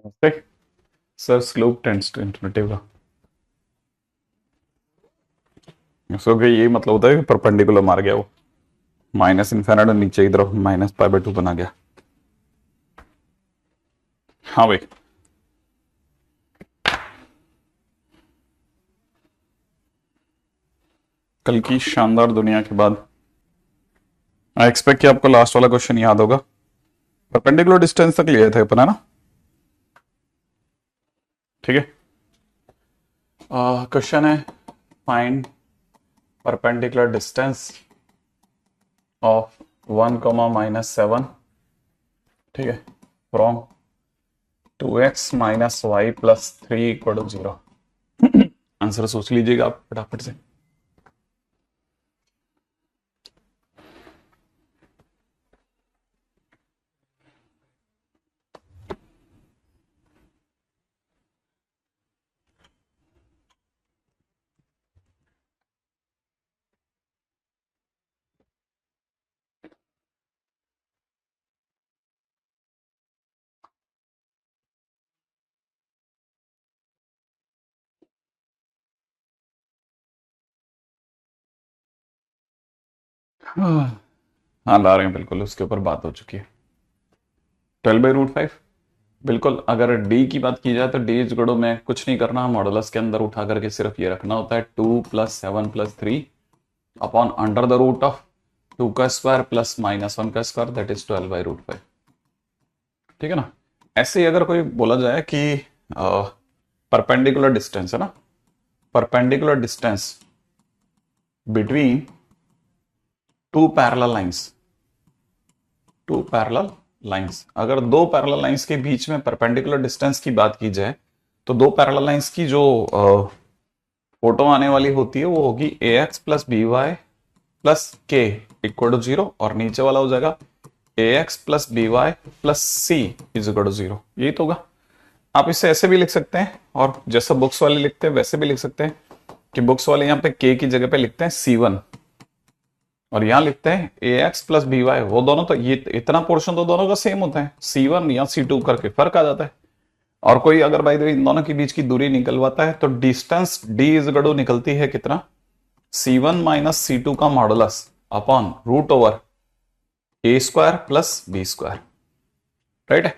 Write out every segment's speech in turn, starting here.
नमस्ते sir. Slope tends to infinity का सो कि यही मतलब होता है कि परपेंडिकुलर मार गया वो माइनस इन्फिनिटी नीचे की तरफ माइनस पाई बाय 2 बना गया। हाँ भाई। कल की शानदार दुनिया के बाद आई एक्सपेक्ट कि आपको लास्ट वाला क्वेश्चन याद होगा। परपेंडिकुलर डिस्टेंस तक लिए थे अपन, है ना? ठीक है। क्वेश्चन है फाइंड परपेंडिकुलर डिस्टेंस ऑफ 1, -7। ठीक है। From 2x - y + 3 = 0। आंसर सोच लीजिएगा आप फटाफट से। हाँ ला रहे हैं, बिल्कुल उसके ऊपर बात हो चुकी है। 12/√5। बिल्कुल, अगर डी की बात की जाए तो डी जोड़ो में कुछ नहीं करना, मॉडुलस के अंदर उठा करके सिर्फ ये रखना होता है 2 + 7 + 3 अपॉन √ऑफ 2 का स्क्वायर प्लस -1 का स्क्वायर, दैट इज 12/√5। ठीक है ना? ऐसे ही अगर कोई बोला जाए कि परपेंडिकुलर डिस्टेंस है ना, perpendicular distance between two parallel lines, two parallel lines, अगर दो पैरेलल लाइंस के बीच में परपेंडिकुलर डिस्टेंस की बात की जाए तो दो पैरेलल लाइंस की जो फोटो आने वाली होती है वो होगी ax + by + k = 0 और नीचे वाला हो जाएगा ax + by + c = 0। यही तो होगा। आप इसे ऐसे भी लिख सकते हैं और जैसा बुक्स वाले लिखते हैं वैसे भी लिख सकते हैं कि बुक्स वाले यहाँ पे k की जगह पे लिखते हैं c1 और यहां लिखते हैं ax + by। वो दोनों तो ये इतना पोर्शन तो दोनों का सेम होता है, c1 या c2 करके फर्क आ जाता है। और कोई अगर भाई इन दोनों के बीच की दूरी निकलवाता है तो डिस्टेंस d = निकलती है कितना, c1 - c2 का modulus upon √a² + b²। Right है?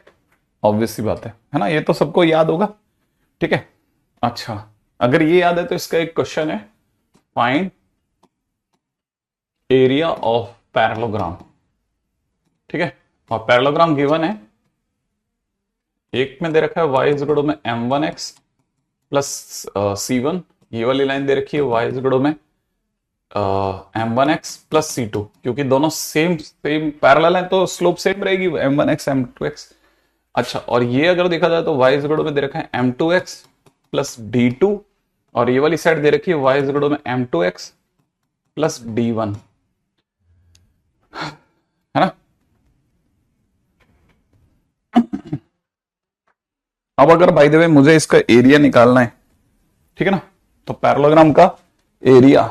ऑब्वियस सी बात है ना? ये तो सबको याद होगा। ठीक है। अच्छा, अगर ये याद है तो इसका एक क्वेश्चन है फाइंड एरिया ऑफ पैरेललोग्राम। ठीक है। और पैरेललोग्राम गिवन है, एक में दे रखा है y में m1x प्लस c1, ये वाली लाइन दे रखी है y में m1x प्लस c2, क्योंकि दोनों सेम सेम पैरेलल है तो स्लोप सेम रहेगी m1x m2x। अच्छा, और ये अगर देखा जाए तो y में दे रखा है m2x प्लस d2 और ये वाली साइड दे रखी है y में m2x प्लस d1, है ना? अब अगर बाय द वे मुझे इसका एरिया निकालना है, ठीक है ना, तो पैरेललोग्राम का एरिया,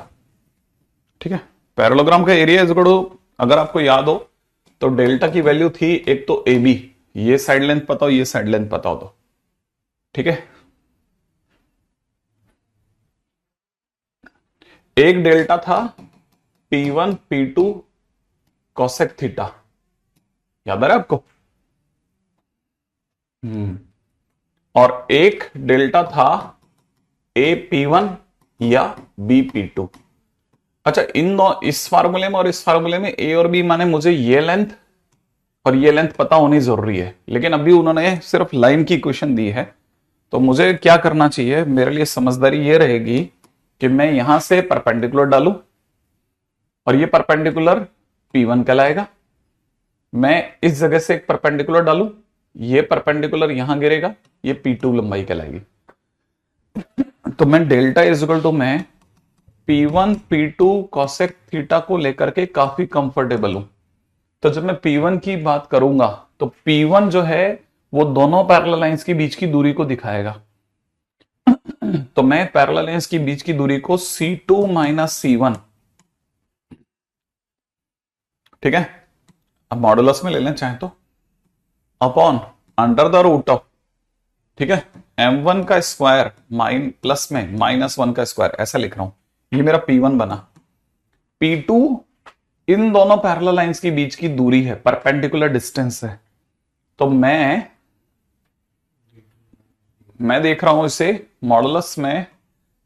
ठीक है, पैरेललोग्राम का एरिया इज इक्वल टू, अगर आपको याद हो तो डेल्टा की वैल्यू थी एक तो ए बी, ये साइड लेंथ पता हो ये साइड लेंथ पता हो तो, ठीक है, एक डेल्टा था P1 P2 कोसेक थीटा, याद आ रहा है आपको? हम्म। और एक डेल्टा था ए P1 या बी P2। अच्छा, इन दो, इस फार्मूले में और इस फार्मूले में ए और बी माने मुझे ये लेंथ और ये लेंथ पता होनी जरूरी है, लेकिन अभी उन्होंने सिर्फ लाइन की इक्वेशन दी है। तो मुझे क्या करना चाहिए, मेरे लिए समझदारी ये रहेगी कि मैं यहां से परपेंडिकुलर डालूं और ये परपेंडिकुलर P1 कहलाएगा। मैं इस जगह से एक परपेंडिकुलर डालूं, ये परपेंडिकुलर यहां गिरेगा, ये P2 लंबाई कहलाएगी। तो मैं डेल्टा इज इक्वल टू मैं P1 P2 कोसेक थीटा को लेकर के काफी कंफर्टेबल हूं। तो जब मैं P1 की बात करूंगा तो P1 जो है वो दोनों पैरेलल लाइंस के बीच की दूरी को दिखाएगा। तो मैं पैरेलल लाइंस के बीच की दूरी को C2 - C1, ठीक है, अब मॉडुलस में ले लें चाहे तो, upon under the root of ठीक है, m1 का स्क्वायर प्लस में -1 का स्क्वायर, ऐसा लिख रहा हूं। ये मेरा P1 बना। P2 इन दोनों पैरेलल लाइंस के बीच की दूरी है, परपेंडिकुलर डिस्टेंस है। तो मैं देख रहा हूं इसे मॉडुलस में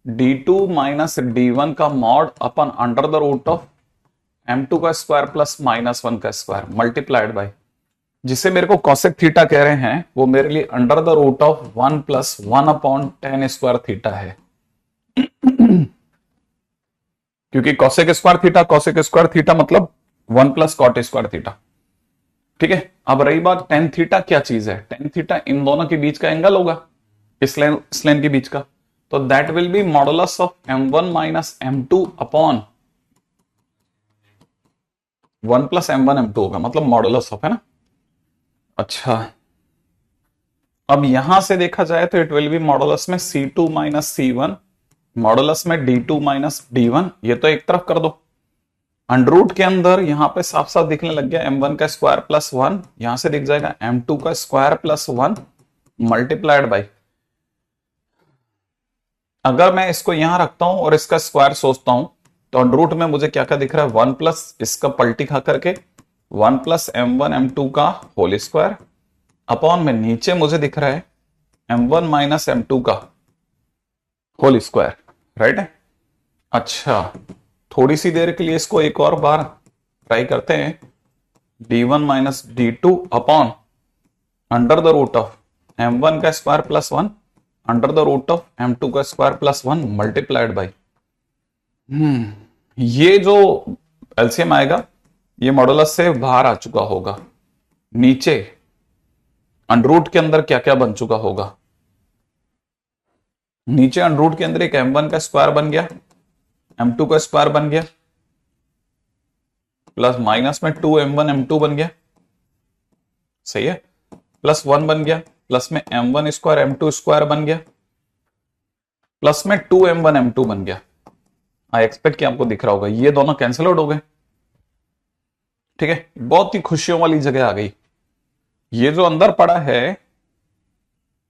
d2 माइनस d1 का mod upon under the root of m2 का स्क्वायर प्लस -1 का स्क्वायर मल्टीप्लाइड बाय, जिसे मेरे को कॉसेक थीटा कह रहे हैं, वो मेरे लिए under the root of 1 plus 1/tan square theta है। क्योंकि कॉसेक स्क्वायर थीटा मतलब 1 प्लस कॉट स्क्वायर थीटा। ठीक है, अब रही बात टेन थीटा क्या चीज है। टेन थीटा इन दोनों के बीच का एंगल होगा, इस लाइन के बीच का। तो that will be modulus of m1 minus m2 upon 1 plus m1 m2 होगा, मतलब मॉडुलस ऑफ, है ना। अच्छा, अब यहां से देखा जाए तो इट विल बी मॉडुलस में c2 माइनस c1, मॉडुलस में d2 माइनस d1। ये तो एक तरफ कर दो। अंडरूट के अंदर यहां पे साफ साफ दिखने लग गया m1 का स्क्वायर प्लस 1, यहां से दिख जाएगा m2 का स्क्वायर प्लस 1 मल्टीप्लाइड बाई, अगर मैं इसको यहां रखता हूं और इसका स्क्वायर सोचता हूं तो अंडरूट में मुझे क्या क्या दिख रहा है, 1 प्लस इसका पलटी खा करके 1 प्लस m1 m2 का होल स्क्वायर अपॉन में नीचे मुझे दिख रहा है m1 माइनस m2 का होल स्क्वायर, राइट है। अच्छा, थोड़ी सी देर के लिए इसको एक और बार ट्राई करते हैं, d1 minus d2 upon under the root of m1 का square plus 1 under the root of m2 का स्क्वायर प्लस 1 मल्टीप्लाइड बाई, ये जो एलसीएम आएगा ये मॉडुलस से बाहर आ चुका होगा। नीचे अंडरूट के अंदर क्या क्या बन चुका होगा, नीचे अंडरूट के अंदर एक m1 का स्क्वायर बन गया, m2 का स्क्वायर बन गया, प्लस माइनस में 2m1 m2 बन गया, सही है, प्लस 1 बन गया, प्लस में m1 स्क्वायर m2 स्क्वायर बन गया, प्लस में 2m1 m2 बन गया। आई एक्सपेक्ट कि आपको दिख रहा होगा ये दोनों कैंसिल आउट हो गए। ठीक है, बहुत ही खुशियों वाली जगह आ गई। ये जो अंदर पड़ा है,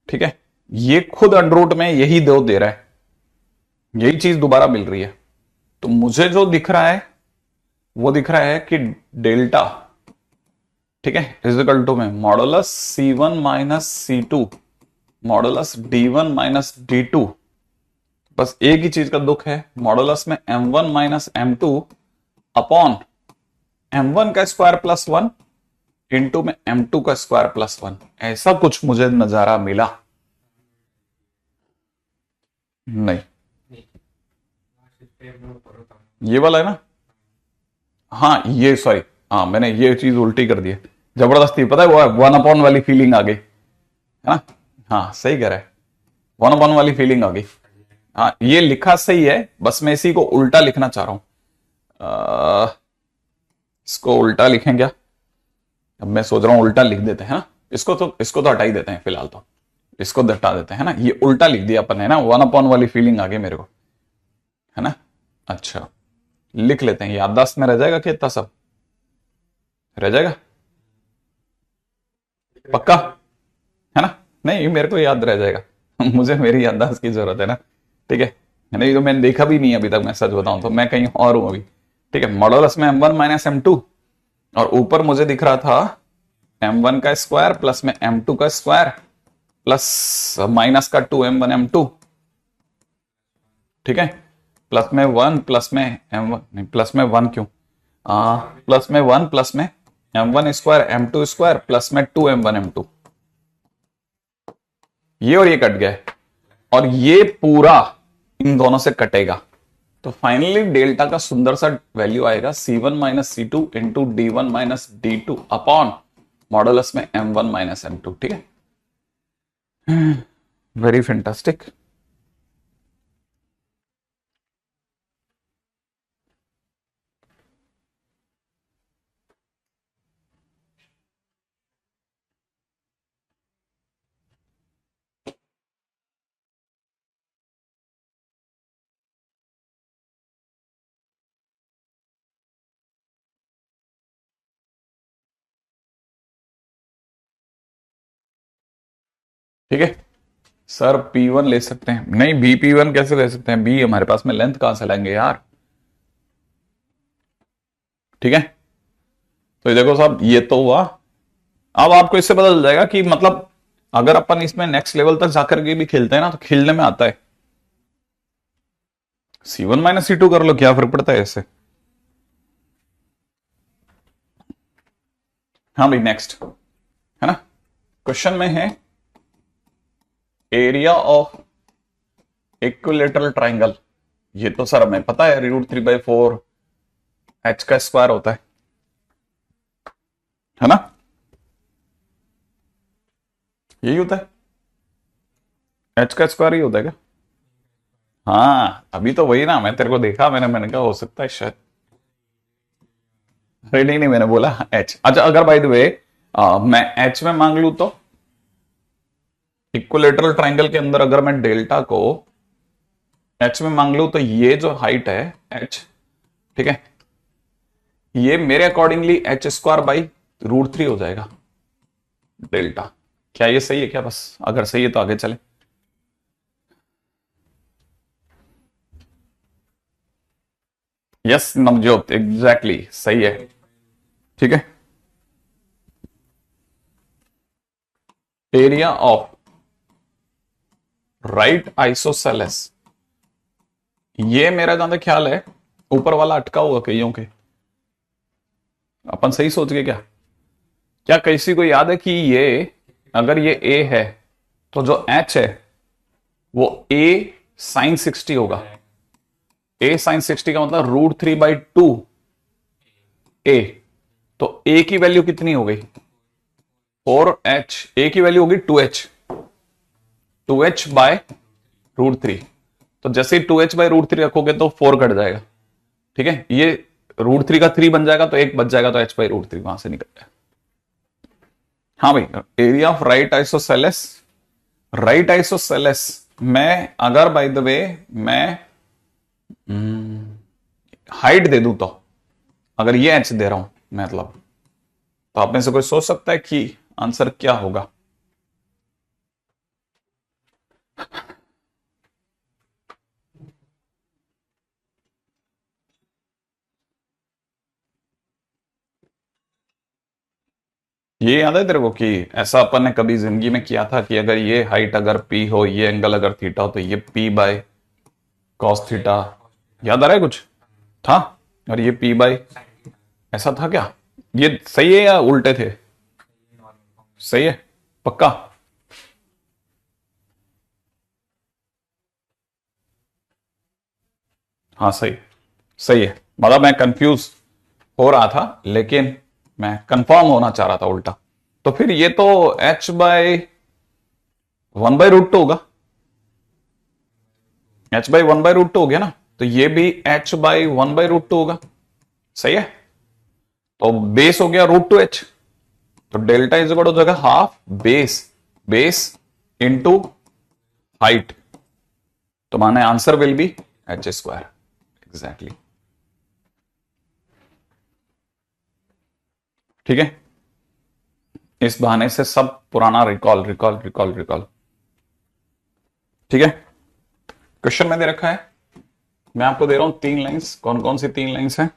ठीक है, ये खुद अंडरूट में यही दे रहा है, यही चीज दोबारा मिल रही है। तो मुझे जो दिख रहा है वो दिख रहा है कि डेल्टा, ठीक है, इज इक्वल टू में modulus c1 minus c2 modulus d1 minus d2। बस एक ही चीज का दुख है, मॉडुलस में m1 minus m2 upon m1 का स्क्वायर प्लस 1 इंटू में m2 का स्क्वायर प्लस 1, ऐसा कुछ मुझे नजारा मिला नहीं। ये वाला है ना, हाँ ये सॉरी, हाँ मैंने ये चीज उल्टी कर दी है, जबरदस्ती, पता है वो वन अपॉन वाली फीलिंग आ गई, है ना। हाँ सही कह रहा है, वन अपॉन वाली फीलिंग आ गई। हाँ ये लिखा सही है, बस मैं इसी को उल्टा लिखना चाह रहा हूं। इसको उल्टा लिखें क्या, अब मैं सोच रहा हूं उल्टा लिख देते हैं ना, इसको तो हटा ही देते हैं फिलहाल, तो इसको हटा देते हैं ना, ये उल्टा लिख दिया अपन, है ना, वन अपॉन वाली फीलिंग आ गई मेरे को, है ना। अच्छा लिख लेते हैं, याददाश्त में रह जाएगा कि इतना सब रह जाएगा, पक्का, है ना। नहीं मेरे को याद रह जाएगा मुझे मेरी याददाश्त की जरूरत है ना, ठीक है। नहीं तो मैंने देखा भी नहीं अभी तक, मैं सच बताऊं तो मैं कहीं और हूं अभी। ठीक है, मॉडुलस में m1 माइनस m2 और ऊपर मुझे दिख रहा था m1 का स्क्वायर प्लस में m2 का स्क्वायर प्लस माइनस का 2m1 m2, ठीक है, प्लस में 1 प्लस में m1, नहीं प्लस में 1 क्यों, प्लस में 1 प्लस में m1 square m2 square plus में 2m1 m2, ये और ये कट गए और ये पूरा इन दोनों से कटेगा। तो फाइनली डेल्टा का सुंदर सा वैल्यू आएगा c1 minus c2 into d1 minus d2 upon modulus में m1 माइनस m2। ठीक है, वेरी फैंटास्टिक। ठीक है, सर P1 ले सकते हैं, नहीं BP1 कैसे ले सकते हैं, बी हमारे पास में लेंथ कहां से लाएंगे यार। ठीक है, तो ये देखो साहब ये तो हुआ। अब आपको इससे पता चल जाएगा कि मतलब अगर अपन इसमें नेक्स्ट लेवल तक जाकर के भी खेलते हैं ना तो खेलने में आता है। C1 माइनस C2 कर लो, क्या फर्क पड़ता है इससे। हाँ भाई नेक्स्ट है ना, क्वेश्चन में है एरिया ऑफ इक्विलेटरल ट्राइंगल। ये तो सर हमें पता है, √3/4 h का स्क्वायर होता है ना, यही होता है, h का स्क्वायर ही होता है क्या। हाँ अभी तो वही ना, मैं तेरे को देखा, मैंने कहा हो सकता है शायद। अरे नहीं नहीं, मैंने बोला h। अच्छा अगर बाय द वे मैं h में मांग लू तो इक्विलेटरल ट्राइंगल के अंदर अगर मैं डेल्टा को h में मांग लू तो ये जो हाइट है h, ठीक है, ये मेरे अकॉर्डिंगली h² √3 हो जाएगा डेल्टा। क्या ये सही है क्या, बस अगर सही है तो आगे चले। यस नवजोत एग्जैक्टली सही है। ठीक है, एरिया ऑफ राइट आइसोसेलेस, ये मेरा जहां तक ख्याल है ऊपर वाला अटका हुआ कईयों के, अपन सही सोच गए क्या। क्या किसी को याद है कि ये अगर ये a है तो जो h है वो a sin 60 होगा। a sin 60 का मतलब √3/2 a, तो a की वैल्यू कितनी हो गई 4h, a की वैल्यू होगी 2h/√3। तो जैसे ही 2h/√3 रखोगे तो 4 कट जाएगा। ठीक है, ये √3 का 3 बन जाएगा तो 1 बच जाएगा, तो h/√3 वहां से निकल जाएगा। हाँ भाई, area of right isosceles, right isosceles मैं अगर बाय द वे मैं हाइट दे दूं तो, अगर ये h दे रहा हूं मतलब, तो आप में से कोई सोच सकता है कि आंसर क्या होगा। ये याद है तेरे को कि ऐसा अपन ने कभी जिंदगी में किया था कि अगर ये हाइट अगर p हो, ये एंगल अगर थीटा हो, तो ये p/cos थीटा, याद आ रहा है कुछ था। और ये p/ ऐसा था क्या, ये सही है या उल्टे थे। सही है पक्का। हाँ सही, सही है, मतलब मैं कंफ्यूज हो रहा था लेकिन मैं कंफर्म होना चाह रहा था उल्टा। तो फिर ये तो h/1/√2 होगा, h/1/√2 हो गया ना, तो ये भी h/1/√2 होगा। सही है, तो बेस हो गया √2h, तो डेल्टा इज इक्वल हो जाएगा half base, base into height, तो माने answer will be h²। Exactly ठीक है, इस बहाने से सब पुराना रिकॉल रिकॉल रिकॉल रिकॉल। ठीक है, क्वेश्चन में दे रखा है, मैं आपको दे रहा हूं 3 लाइंस। कौन कौन सी 3 लाइंस हैं।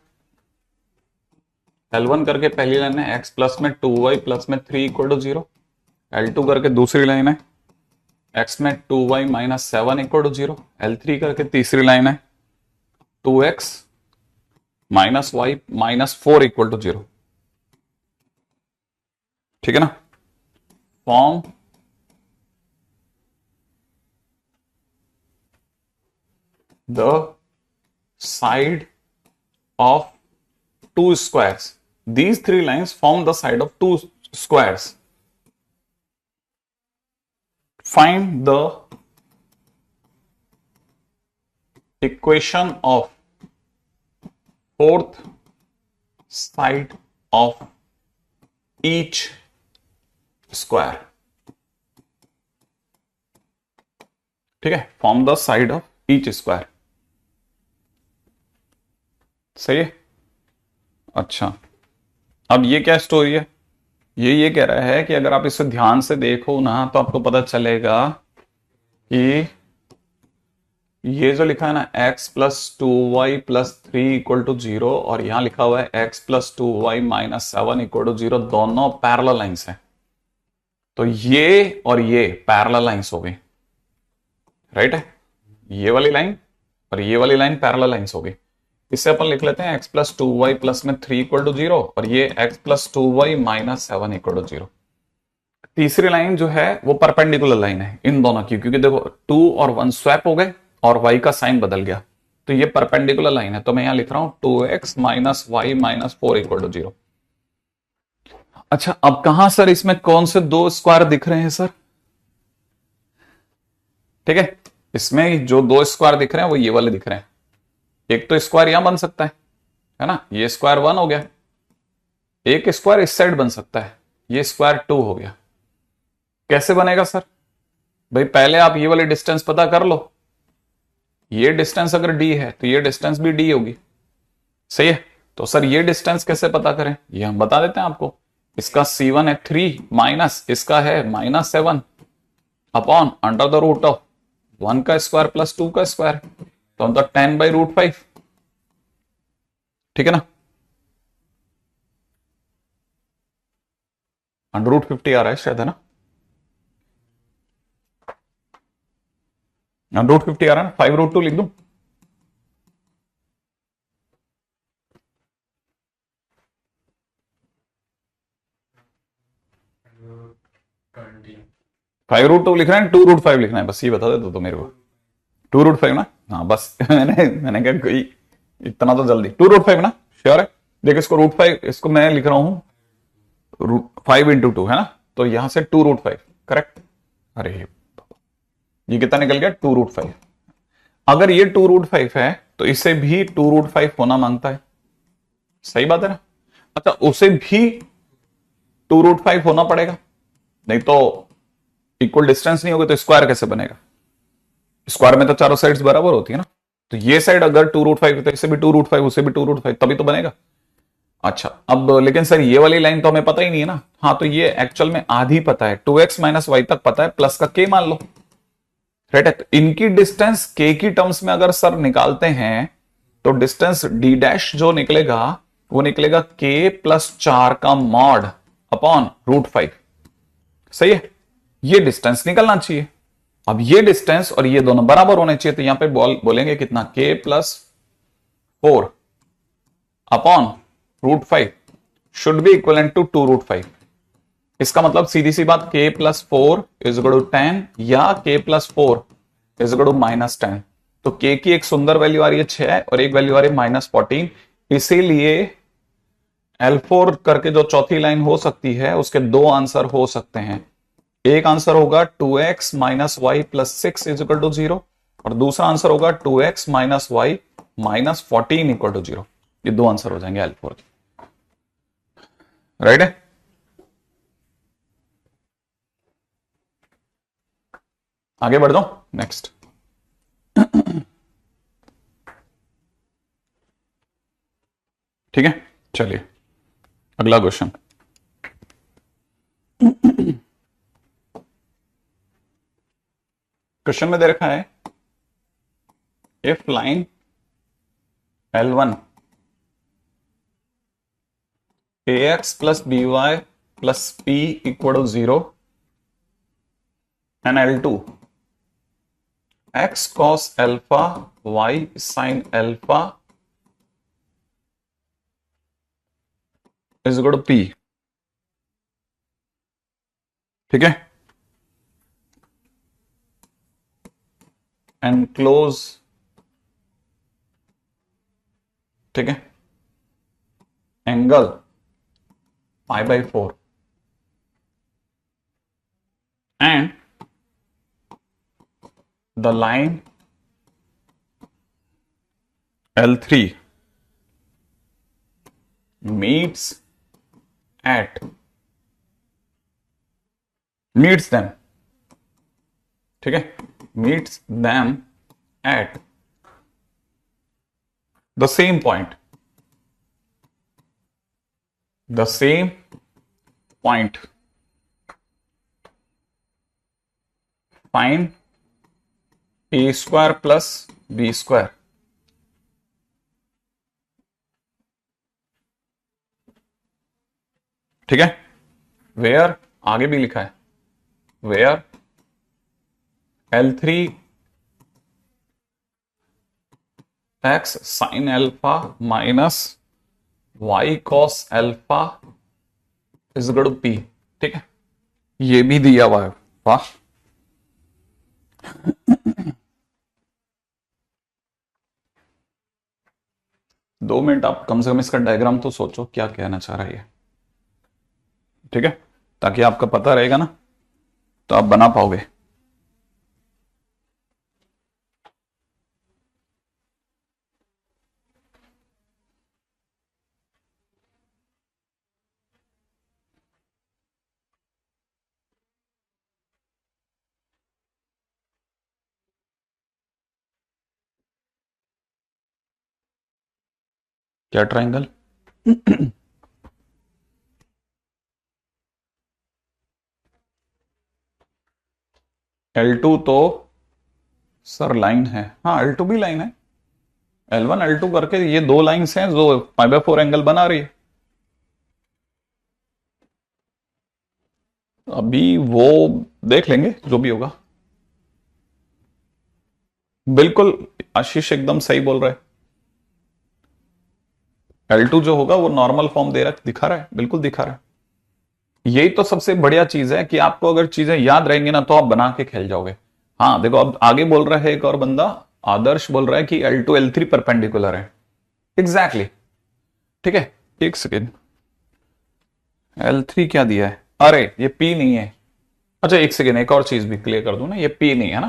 L1 करके पहली लाइन है x प्लस में 2y प्लस में 3 इक्वल टू 0। L2 करके दूसरी लाइन है x में 2y minus 7 equal to 0। L3 करके तीसरी लाइन है 2x minus y minus 4 equal to 0। ठीक है ना, form the side of 2 squares. These 3 lines form the side of 2 squares. Find the equation of fourth side of each square. ठीक है, form the side of each square. सही है। अच्छा अब ये क्या स्टोरी है, ये कह रहा है कि अगर आप इसे ध्यान से देखो ना तो आपको पता चलेगा कि ये जो लिखा है ना x plus two y plus three equal to zero, और यहां लिखा हुआ है x plus two y minus seven equal to zero, दोनों पैरेलल लाइंस हैं। तो ये और ये पैरेलल लाइंस हो गई, राइट है। ये वाली लाइन और ये वाली लाइन पैरेलल लाइंस हो गई। इससे अपन लिख लेते हैं x plus two y plus में थ्री इक्वल टू जीरो, और ये x plus two y minus seven equal to zero. तीसरी लाइन जो है वो परपेंडिकुलर लाइन है इन दोनों की, क्योंकि देखो टू और वन स्वैप हो गए और y का साइन बदल गया, तो ये परपेंडिकुलर लाइन है। तो मैं यहां लिख रहा हूं two x minus y minus four equal to zero. अच्छा, अब कहां सर इसमें कौन से दो स्क्वायर दिख रहे हैं सर? ठीक है, इसमें जो दो स्क्वायर दिख रहे हैं वो ये वाले दिख रहे हैं। एक तो स्क्वायर यहां बन सकता है ना, ये स्क्वायर वन हो गया। एक स्क्वायर इस साइड बन सकता है, ये स्क्वायर टू हो गया। कैसे बनेगा सर? भाई पहले आप ये वाली डिस्टेंस पता कर लो। ये डिस्टेंस अगर d है तो ये डिस्टेंस भी d होगी, सही है। तो सर ये डिस्टेंस कैसे पता करें, ये हम बता देते हैं आपको। इसका c1 है 3 माइनस इसका है minus 7 upon under the root of 1 का स्क्वायर प्लस 2 का स्क्वायर, तो हम तो 10 बाई रूट 5, ठीक है ना। अंडर रूट 50 आ रहा है शायद, है ना। अंडर रूट 50 आ रहा है ना, 5 रूट 2 लिख दूं। फाइव रूट टू लिखना है, टू रूट फाइव लिखना है, बस ये बता दे तो मेरे को। टू रूट फाइव ना, हाँ बस मैंने कहा कोई इतना तो जल्दी। टू रूट फाइव ना, श्योर है। देखो इसको रूट फाइव, इसको मैं लिख रहा हूं फाइव इंटू टू, है ना, तो यहां से टू रूट फाइव, करेक्ट। अरे ये कितना निकल गया, टू रूट फाइव। अगर ये टू रूट फाइव है तो इसे भी टू रूट फाइव होना मांगता है, सही बात है ना। अच्छा, उसे भी टू रूट फाइव होना पड़ेगा, नहीं तो इक्वल डिस्टेंस नहीं होगा तो स्क्वायर कैसे बनेगा। स्क्वायर में तो चारों साइड्स बराबर होती है ना। तो ये साइड अगर टू रूट फाइव तो इसे भी टू रूट फाइव, उसे भी टू रूट फाइव, तभी तो बनेगा। अच्छा, अब लेकिन सर ये वाली लाइन तो हमें पता ही नहीं है ना। हाँ, तो ये एक्चुअल में आधी पता है, 2x माइनस वाई तक पता है, प्लस का k मान लो, राइट है। तो इनकी डिस्टेंस k की टर्म्स में अगर सर निकालते हैं तो डिस्टेंस d डैश जो निकलेगा वो निकलेगा k प्लस 4 का मॉड अपॉन रूट 5, सही है। ये डिस्टेंस निकलना चाहिए। अब ये डिस्टेंस और ये दोनों बराबर होने चाहिए, तो यहां पे बोलेंगे कितना, k plus 4 upon root 5 should be equivalent to two root 5। इसका मतलब सीधी सी बात, k plus 4 is equal to 10 या k plus 4 is equal to minus 10। तो k की एक सुंदर वैल्यू आ रही है 6 और एक वैल्यू आ रही है माइनस 14। इसीलिए L4 करके जो चौथी लाइन हो सकती है उसके दो आंसर हो सकते हैं। एक आंसर होगा 2x minus y plus six is equal to zero, और दूसरा आंसर होगा 2x minus y minus 14 equal to zero. ये दो आंसर हो जाएंगे L4 के, राइट है। आगे बढ़ जाओ, नेक्स्ट। ठीक है, चलिए अगला क्वेश्चन। क्वेश्चन में दे रखा है if line L1 ax plus by plus p equal to zero and L2 x cos alpha y sin alpha is equal to p, ठीक है, एंड क्लोज, ठीक है, angle pi by 4 and the line L3 meets them, ठीक है, meets them at the same point, find a square plus b square, ठीक है। Where आगे भी लिखा है, where L3 x sine alpha minus y cos alpha is equal to p, ठीक है। ये भी दिया हुआ है, वाह। दो मिनट आप कम से कम इसका डायग्राम तो सोचो क्या कहना चाह रहा है ये, ठीक है, ताकि आपका पता रहेगा ना तो आप बना पाओगे। क्या ट्राइंगल? L2 तो सर लाइन है, हाँ L2 भी लाइन है, L1 L2 करके ये दो लाइंस हैं जो π/4 एंगल बना रही है। अभी वो देख लेंगे जो भी होगा। बिल्कुल आशीष एकदम सही बोल रहा है, L2 जो होगा वो नॉर्मल फॉर्म दे रहा दिखा रहा है, बिल्कुल दिखा रहा है। यही तो सबसे बढ़िया चीज है कि आपको अगर चीजें याद रहेंगी ना तो आप बना के खेल जाओगे। हाँ देखो, अब आगे बोल रहा है एक और बंदा, आदर्श बोल रहा है कि L2 L3 परपेंडिकुलर है, एग्जैक्टली ठीक है। एक सेकेंड, L3 क्या दिया है? अरे ये P नहीं है। अच्छा एक सेकेंड, एक और चीज भी क्लियर कर दूं ना, ये P नहीं है ना,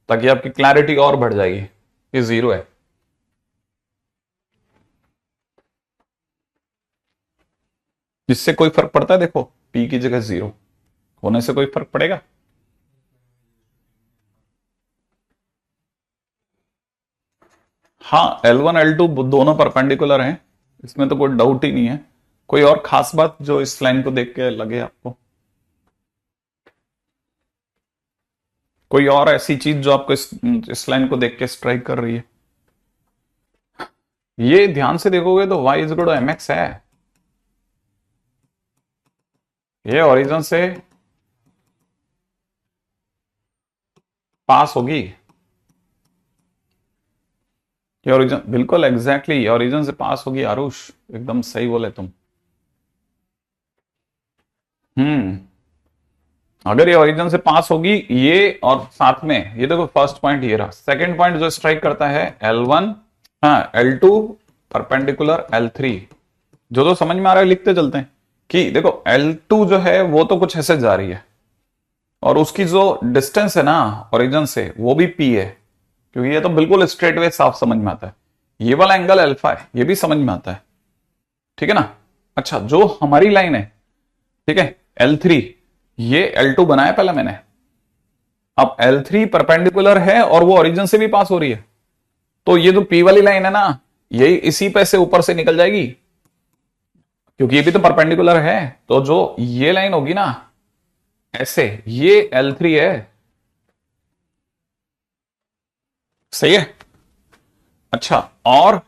ताकि आपकी क्लैरिटी और बढ़ जाएगी। ये 0 है। जिससे कोई फर्क पड़ता है? देखो P की जगह 0 होने से कोई फर्क पड़ेगा? हाँ L1 L2 दोनों परपेंडिकुलर हैं, इसमें तो कोई डाउट ही नहीं है। कोई और खास बात जो इस लाइन को देख के लगे आपको? कोई और ऐसी चीज जो आपको इस लाइन को देख के स्ट्राइक कर रही है? ये ध्यान से देखोगे तो y is equal to mx है, ये ओरिजिन से पास होगी। ये ओरिजिन बिल्कुल एग्जैक्टली ये ओरिजिन से पास होगी। आरुष एकदम सही बोले तुम। अगर ये ओरिजिन से पास होगी ये, और साथ में ये देखो फर्स्ट पॉइंट ये रहा, सेकंड पॉइंट जो स्ट्राइक करता है L1, हाँ L2 परपेंडिकुलर L3, जो तो समझ में आ रहा है लिखते चलते हैं कि देखो L2 जो है वो तो कुछ ऐसे जा रही है और उसकी जो डिस्टेंस है ना ओरिजिन से वो भी P है, क्योंकि ये तो बिल्कुल स्ट्रेट वे साफ समझ में आता है। ये वाला एंगल अल्फा है, ये भी समझ में आता है, ठीक है ना। अच्छा जो हमारी लाइन है, ठीक है L3, ये L2 बनाया पहले मैंने। अब L3 परपेंडिकुलर है और वो ओरिजिन से भी पास हो रही है, तो ये जो P वाली लाइन है ना, यही इसी पे से ऊपर से निकल जाएगी, क्योंकि ये भी तो परपेंडिकुलर है। तो जो ये लाइन होगी ना ऐसे, ये L3 है, सही है। अच्छा और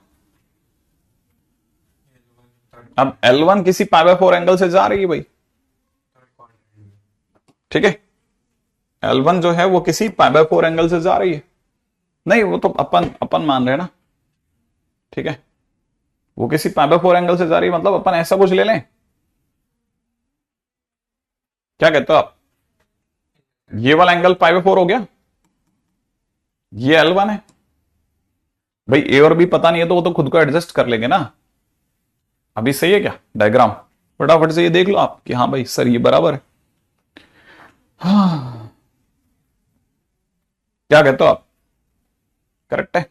अब L1 किसी π/4 एंगल से जा रही है भाई, ठीक है। L1 जो है वो किसी π/4 एंगल से जा रही है, नहीं वो तो अपन अपन मान रहे हैं ना, ठीक है। वो किसी π/4 एंगल से जा रही है, मतलब अपन ऐसा कुछ ले लें, क्या कहते हो आप? ये वाला एंगल π/4 हो गया, ये L1 है भाई। ए और बी पता नहीं है तो वो तो खुद को एडजस्ट कर लेंगे ना। अभी सही है क्या डायग्राम? फटाफट से ये देख लो आप कि हाँ भाई सर ये बराबर है। हाँ। क्या कहते हो आप? करेक्ट है?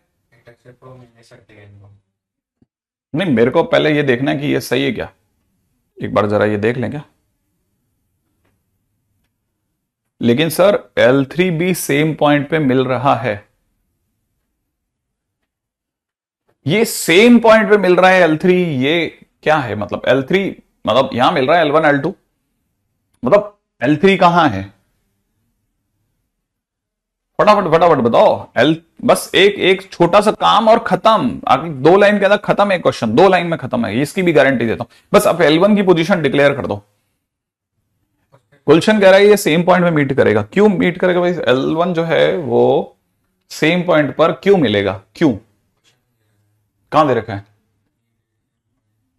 नहीं मेरे को पहले ये देखना है कि ये सही है क्या, एक बार जरा ये देख लें क्या। लेकिन सर L3 भी सेम पॉइंट पे मिल रहा है, ये सेम पॉइंट पे मिल रहा है L3, ये क्या है मतलब L3 मतलब यहां मिल रहा है L1 L2, मतलब L3 कहां है? फटाफट फटाफट बताओ। एल, बस एक एक छोटा सा काम और खत्म। आगे 2 लाइन के अंदर खत्म है क्वेश्चन, 2 लाइन में खत्म है, इसकी भी गारंटी देता हूं। बस अब L1 की पोजीशन डिक्लेयर कर दो। गुलशन कह रहा है ये सेम पॉइंट में मीट करेगा। क्यों मीट करेगा भाई? L1 जो है वो सेम पॉइंट पर क्यों मिलेगा? क्यों, कहां दे रखा है?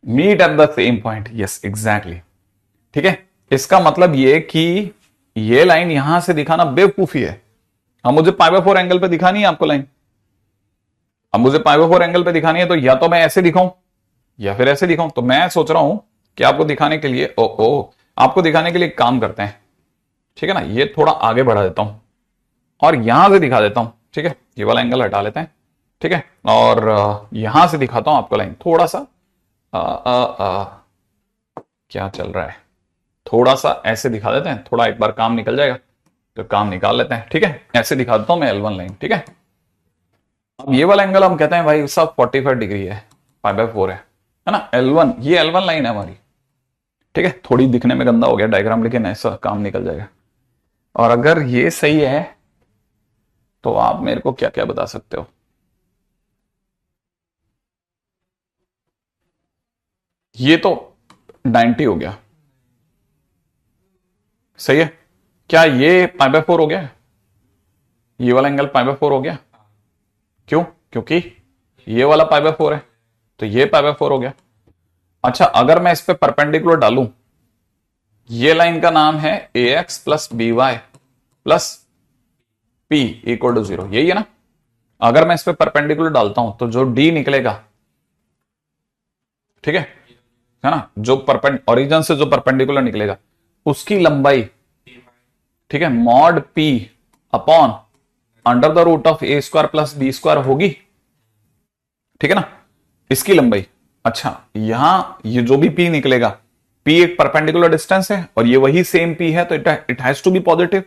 Meet at the same point, yes exactly. ठीक है, इसका मतलब ये कि ये लाइन यहां से दिखाना बेवकूफी है। अब मुझे π/4 एंगल पे दिखानी है आपको लाइन। अब मुझे π/4 एंगल पे दिखानी है तो या तो मैं ऐसे दिखाऊं या फिर ऐसे दिखाऊं। तो मैं सोच रहा हूं कि आपको दिखाने के लिए आपको दिखाने के लिए एक काम करते हैं, ठीक है ना, ये थोड़ा आगे बढ़ा देता हूं और यहां से दिखा देता हूं। ठीक है, ये वाला एंगल हटा लेते हैं। ठीक है, और यहां से दिखाता हूं आपको लाइन थोड़ा सा क्या चल रहा है, थोड़ा सा ऐसे दिखा देते हैं, थोड़ा एक बार काम निकल जाएगा तो काम निकाल लेते हैं। ठीक है, ऐसे दिखा देता हूं मैं L1 लाइन। ठीक है, अब ये वाला एंगल हम कहते हैं भाई सब 45 डिग्री है, π/4 है ना। L1, ये L1 लाइन है हमारी। ठीक है, थोड़ी दिखने में गंदा हो गया डायग्राम, लेकिन ऐसा काम निकल जाएगा। और अगर ये सही है तो आप मेरे को क्या क्या बता सकते हो? ये तो 90 हो गया, सही है। क्या ये π/4 हो गया? ये वाला एंगल π/4 हो गया? क्यों? क्योंकि ये वाला π/4 है तो ये π/4 हो गया। अच्छा, अगर मैं इस पे परपेंडिकुलर डालूं, ये लाइन का नाम है ax plus b y plus p equal to 0, यही है ना। अगर मैं इस पे परपेंडिकुलर डालता हूं तो जो d निकलेगा, ठीक है ना, जो ओरिजिन से जो परपेंडिकुलर निकलेगा उसकी लंबाई, ठीक है, mod p upon under the root of a² plus b² होगी। ठीक है ना, इसकी लंबाई। अच्छा, यहां ये जो भी p निकलेगा, p एक परपेंडिकुलर डिस्टेंस है और ये वही सेम p है तो it has to be positive.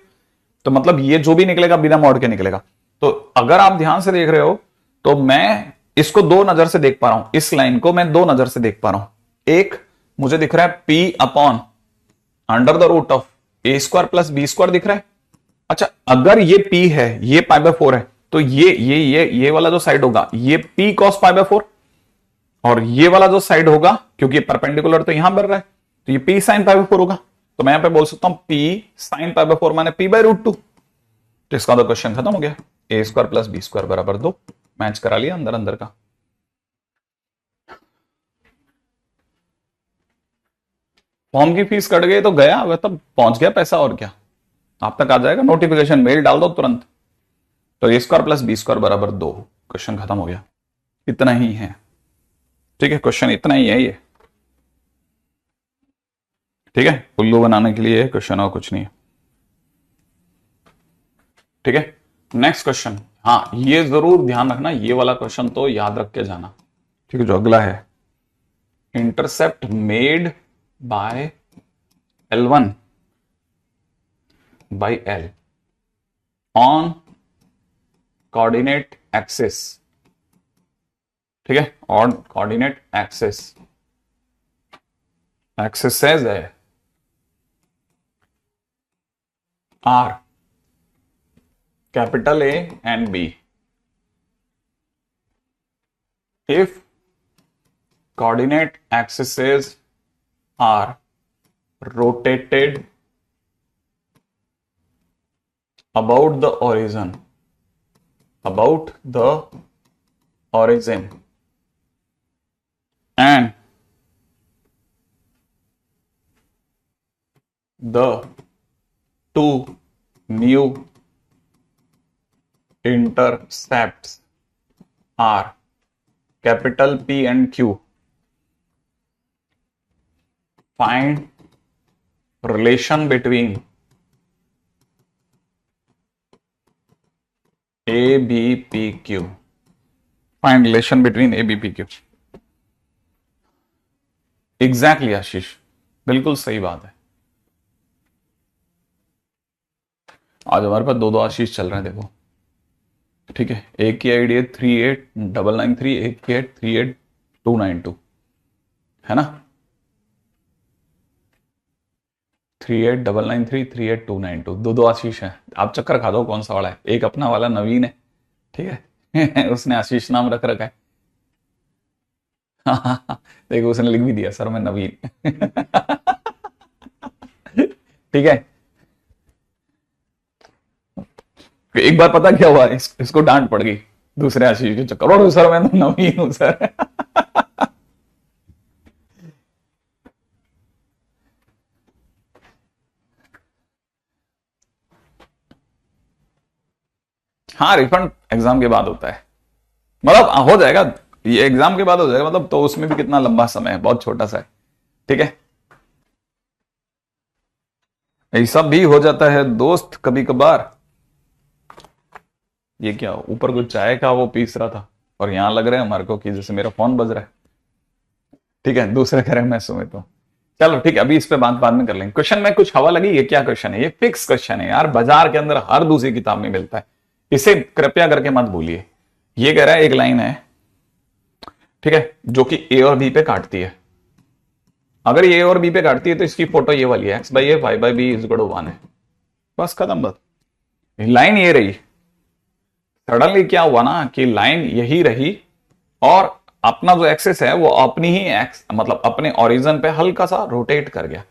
तो मतलब ये जो भी निकलेगा बिना मॉड के निकलेगा। तो अगर आप ध्यान से देख रहे हो तो मैं इसको 2 नजर से देख पा रहा हूं, इस लाइन को मैं 2 नजर से देख पा रहा हूं। एक मुझे दिख रहा है p upon under the root of a² plus b² दिख रहा है। अच्छा, अगर ये p है, ये π/4 है, तो ये वाला जो साइड होगा ये p cos π/4, और ये वाला जो साइड होगा, क्योंकि परपेंडिकुलर तो यहां बढ़ रहा है, तो ये p sin π/4 होगा। तो मैं यहां पे बोल सकता हूं p sin π/4 माने p/√2। तो इसका तो क्वेश्चन खत्म हो गया। a² प्लस b² बराबर 2, मैच करा लिया अंदर अंदर का। फॉर्म की फीस कट गई तो गया, वह तब पहुंच गया पैसा, और क्या, आप तक आ जाएगा नोटिफिकेशन, मेल डाल दो तुरंत। तो a² प्लस b² बराबर 2, क्वेश्चन खत्म हो गया। इतना ही है, ठीक है, क्वेश्चन इतना ही है ये। ठीक है, उल्लू बनाने के लिए क्वेश्चन और कुछ नहीं है। ठीक है, नेक्स्ट क्वेश्चन। हाँ, ये जरूर ध्यान रखना, ये वाला क्वेश्चन तो याद रख के जाना। ठीक है, जो अगला है, intercept made by L1 by L on coordinate axis. ठीक है, ऑन कोऑर्डिनेट एक्सिस, एक्सिसेस है R, capital A and B. If coordinate axes are rotated about the origin, and the two new intercepts are capital P and Q, find relation between A, B, P, Q. Find relation between A, B, P, Q. Exactly Ashish, बिल्कुल सही बात है। आज हमारे पास 2-2 आशीष चल रहे हैं, देखो। ठीक है, एक की आईडी है 389993, एक की है 38292, है ना। 3899 38292 दो दो आशीष है। आप चक्कर खा दो कौन सा वाला है। एक अपना वाला नवीन है, ठीक है उसने आशीष नाम रख रखा है। देखो उसने लिख भी दिया सर मैं नवीन ठीक है। एक बार पता क्या हुआ, इसको डांट पड़ गई दूसरे आशीष के चक्कर, और सर मैं तो नवीन हूं सर हाँ रिफंड एग्जाम के बाद होता है, मतलब हो जाएगा, ये एग्जाम के बाद हो जाएगा, मतलब तो उसमें भी कितना लंबा समय है, बहुत छोटा सा है, ठीक है। ऐसा भी हो जाता है दोस्त कभी कभार। ये क्या ऊपर कुछ चाय का वो पीस रहा था और यहां लग रहा है हमारे को कि जैसे मेरा फोन बज रहा है, ठीक है, दूसरे कह रहे हैं मैं सुमित हूं। चलो ठीक है, अभी इस पे बात बाद में कर लेंगे। क्वेश्चन में कुछ हवा लगी, ये क्या क्वेश्चन है, ये फिक्स क्वेश्चन है यार, बाजार के अंदर हर दूसरी किताब में मिलता है, इसे कृपया करके मत भूलिए। ये कह रहा है एक लाइन है, ठीक है, जो कि ए और बी पे काटती है। अगर ये ए और बी पे काटती है तो इसकी फोटो ये वाली है, x by a y by b is equal to 1 है, बस खत्म बात। लाइन ये रही, सडनली क्या हुआ ना कि लाइन यही रही और अपना जो एक्सेस है वो अपनी ही एक्स मतलब अपने ओरिजिन पे हल्का सा रोटेट कर गया।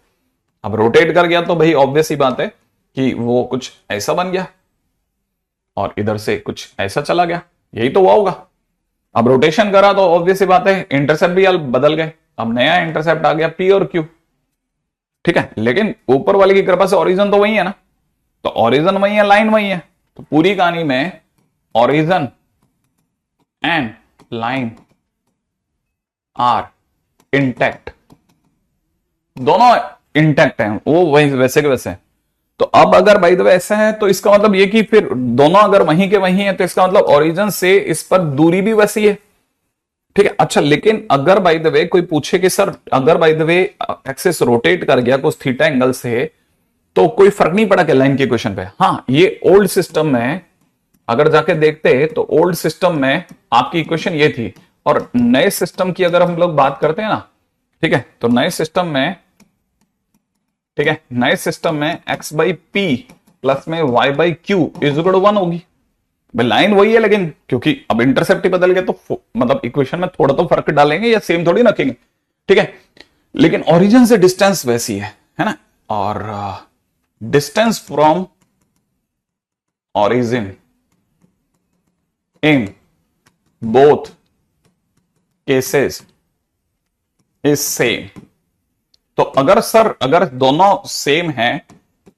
अब रोटेट कर गया तो भाई ऑब्वियस ही बात है कि वो कुछ ऐसा बन गया और इधर से कुछ ऐसा चला गया, यही तो हुआ होगा। अब रोटेशन करा तो ऑब्वियस ही बात है इंटरसेप्ट भी बदल गए, अब नया इंटरसेप्ट आ गया पी और क्यू, ठीक है, लेकिन ऊपर वाले की कृपा से ओरिजिन तो वही है ना, तो ओरिजिन वही है, लाइन वही है, तो पूरी कहानी में origin and line are intact, दोनों इंटैक्ट हैं, वो वही वैसे के वैसे। तो अब अगर बाय द वे ऐसा है तो इसका मतलब ये कि फिर दोनों अगर वहीं के वहीं है तो इसका मतलब ओरिजिन से इस पर दूरी भी वैसी है, ठीक है। अच्छा लेकिन अगर बाय द वे कोई पूछे कि सर अगर by the way axis rotate कर गया कुछ थीटा एंगल से तो कोई फर्क नहीं पड़ा क्या लाइन के क्वेश्चन पे? हाँ, ये ओल्ड सिस्टम में अगर जाके देखते तो ओल्ड सिस्टम में आपकी इक्वेशन ये थी, और नए सिस्टम की अगर हम लोग बात करते हैं ना, ठीक है, तो नए सिस्टम में, ठीक है, नए सिस्टम में एक्स बाई पी प्लस में y by q is equal to 1 होगी। लाइन वही है लेकिन क्योंकि अब इंटरसेप्ट ही बदल गया तो मतलब इक्वेशन में थोड़ा तो फर्क डालेंगे या सेम थोड़ी ना रखेंगे, ठीक है, लेकिन ओरिजिन से डिस्टेंस वैसी है ना, और distance from origin in both cases is same. तो अगर सर अगर दोनों सेम है,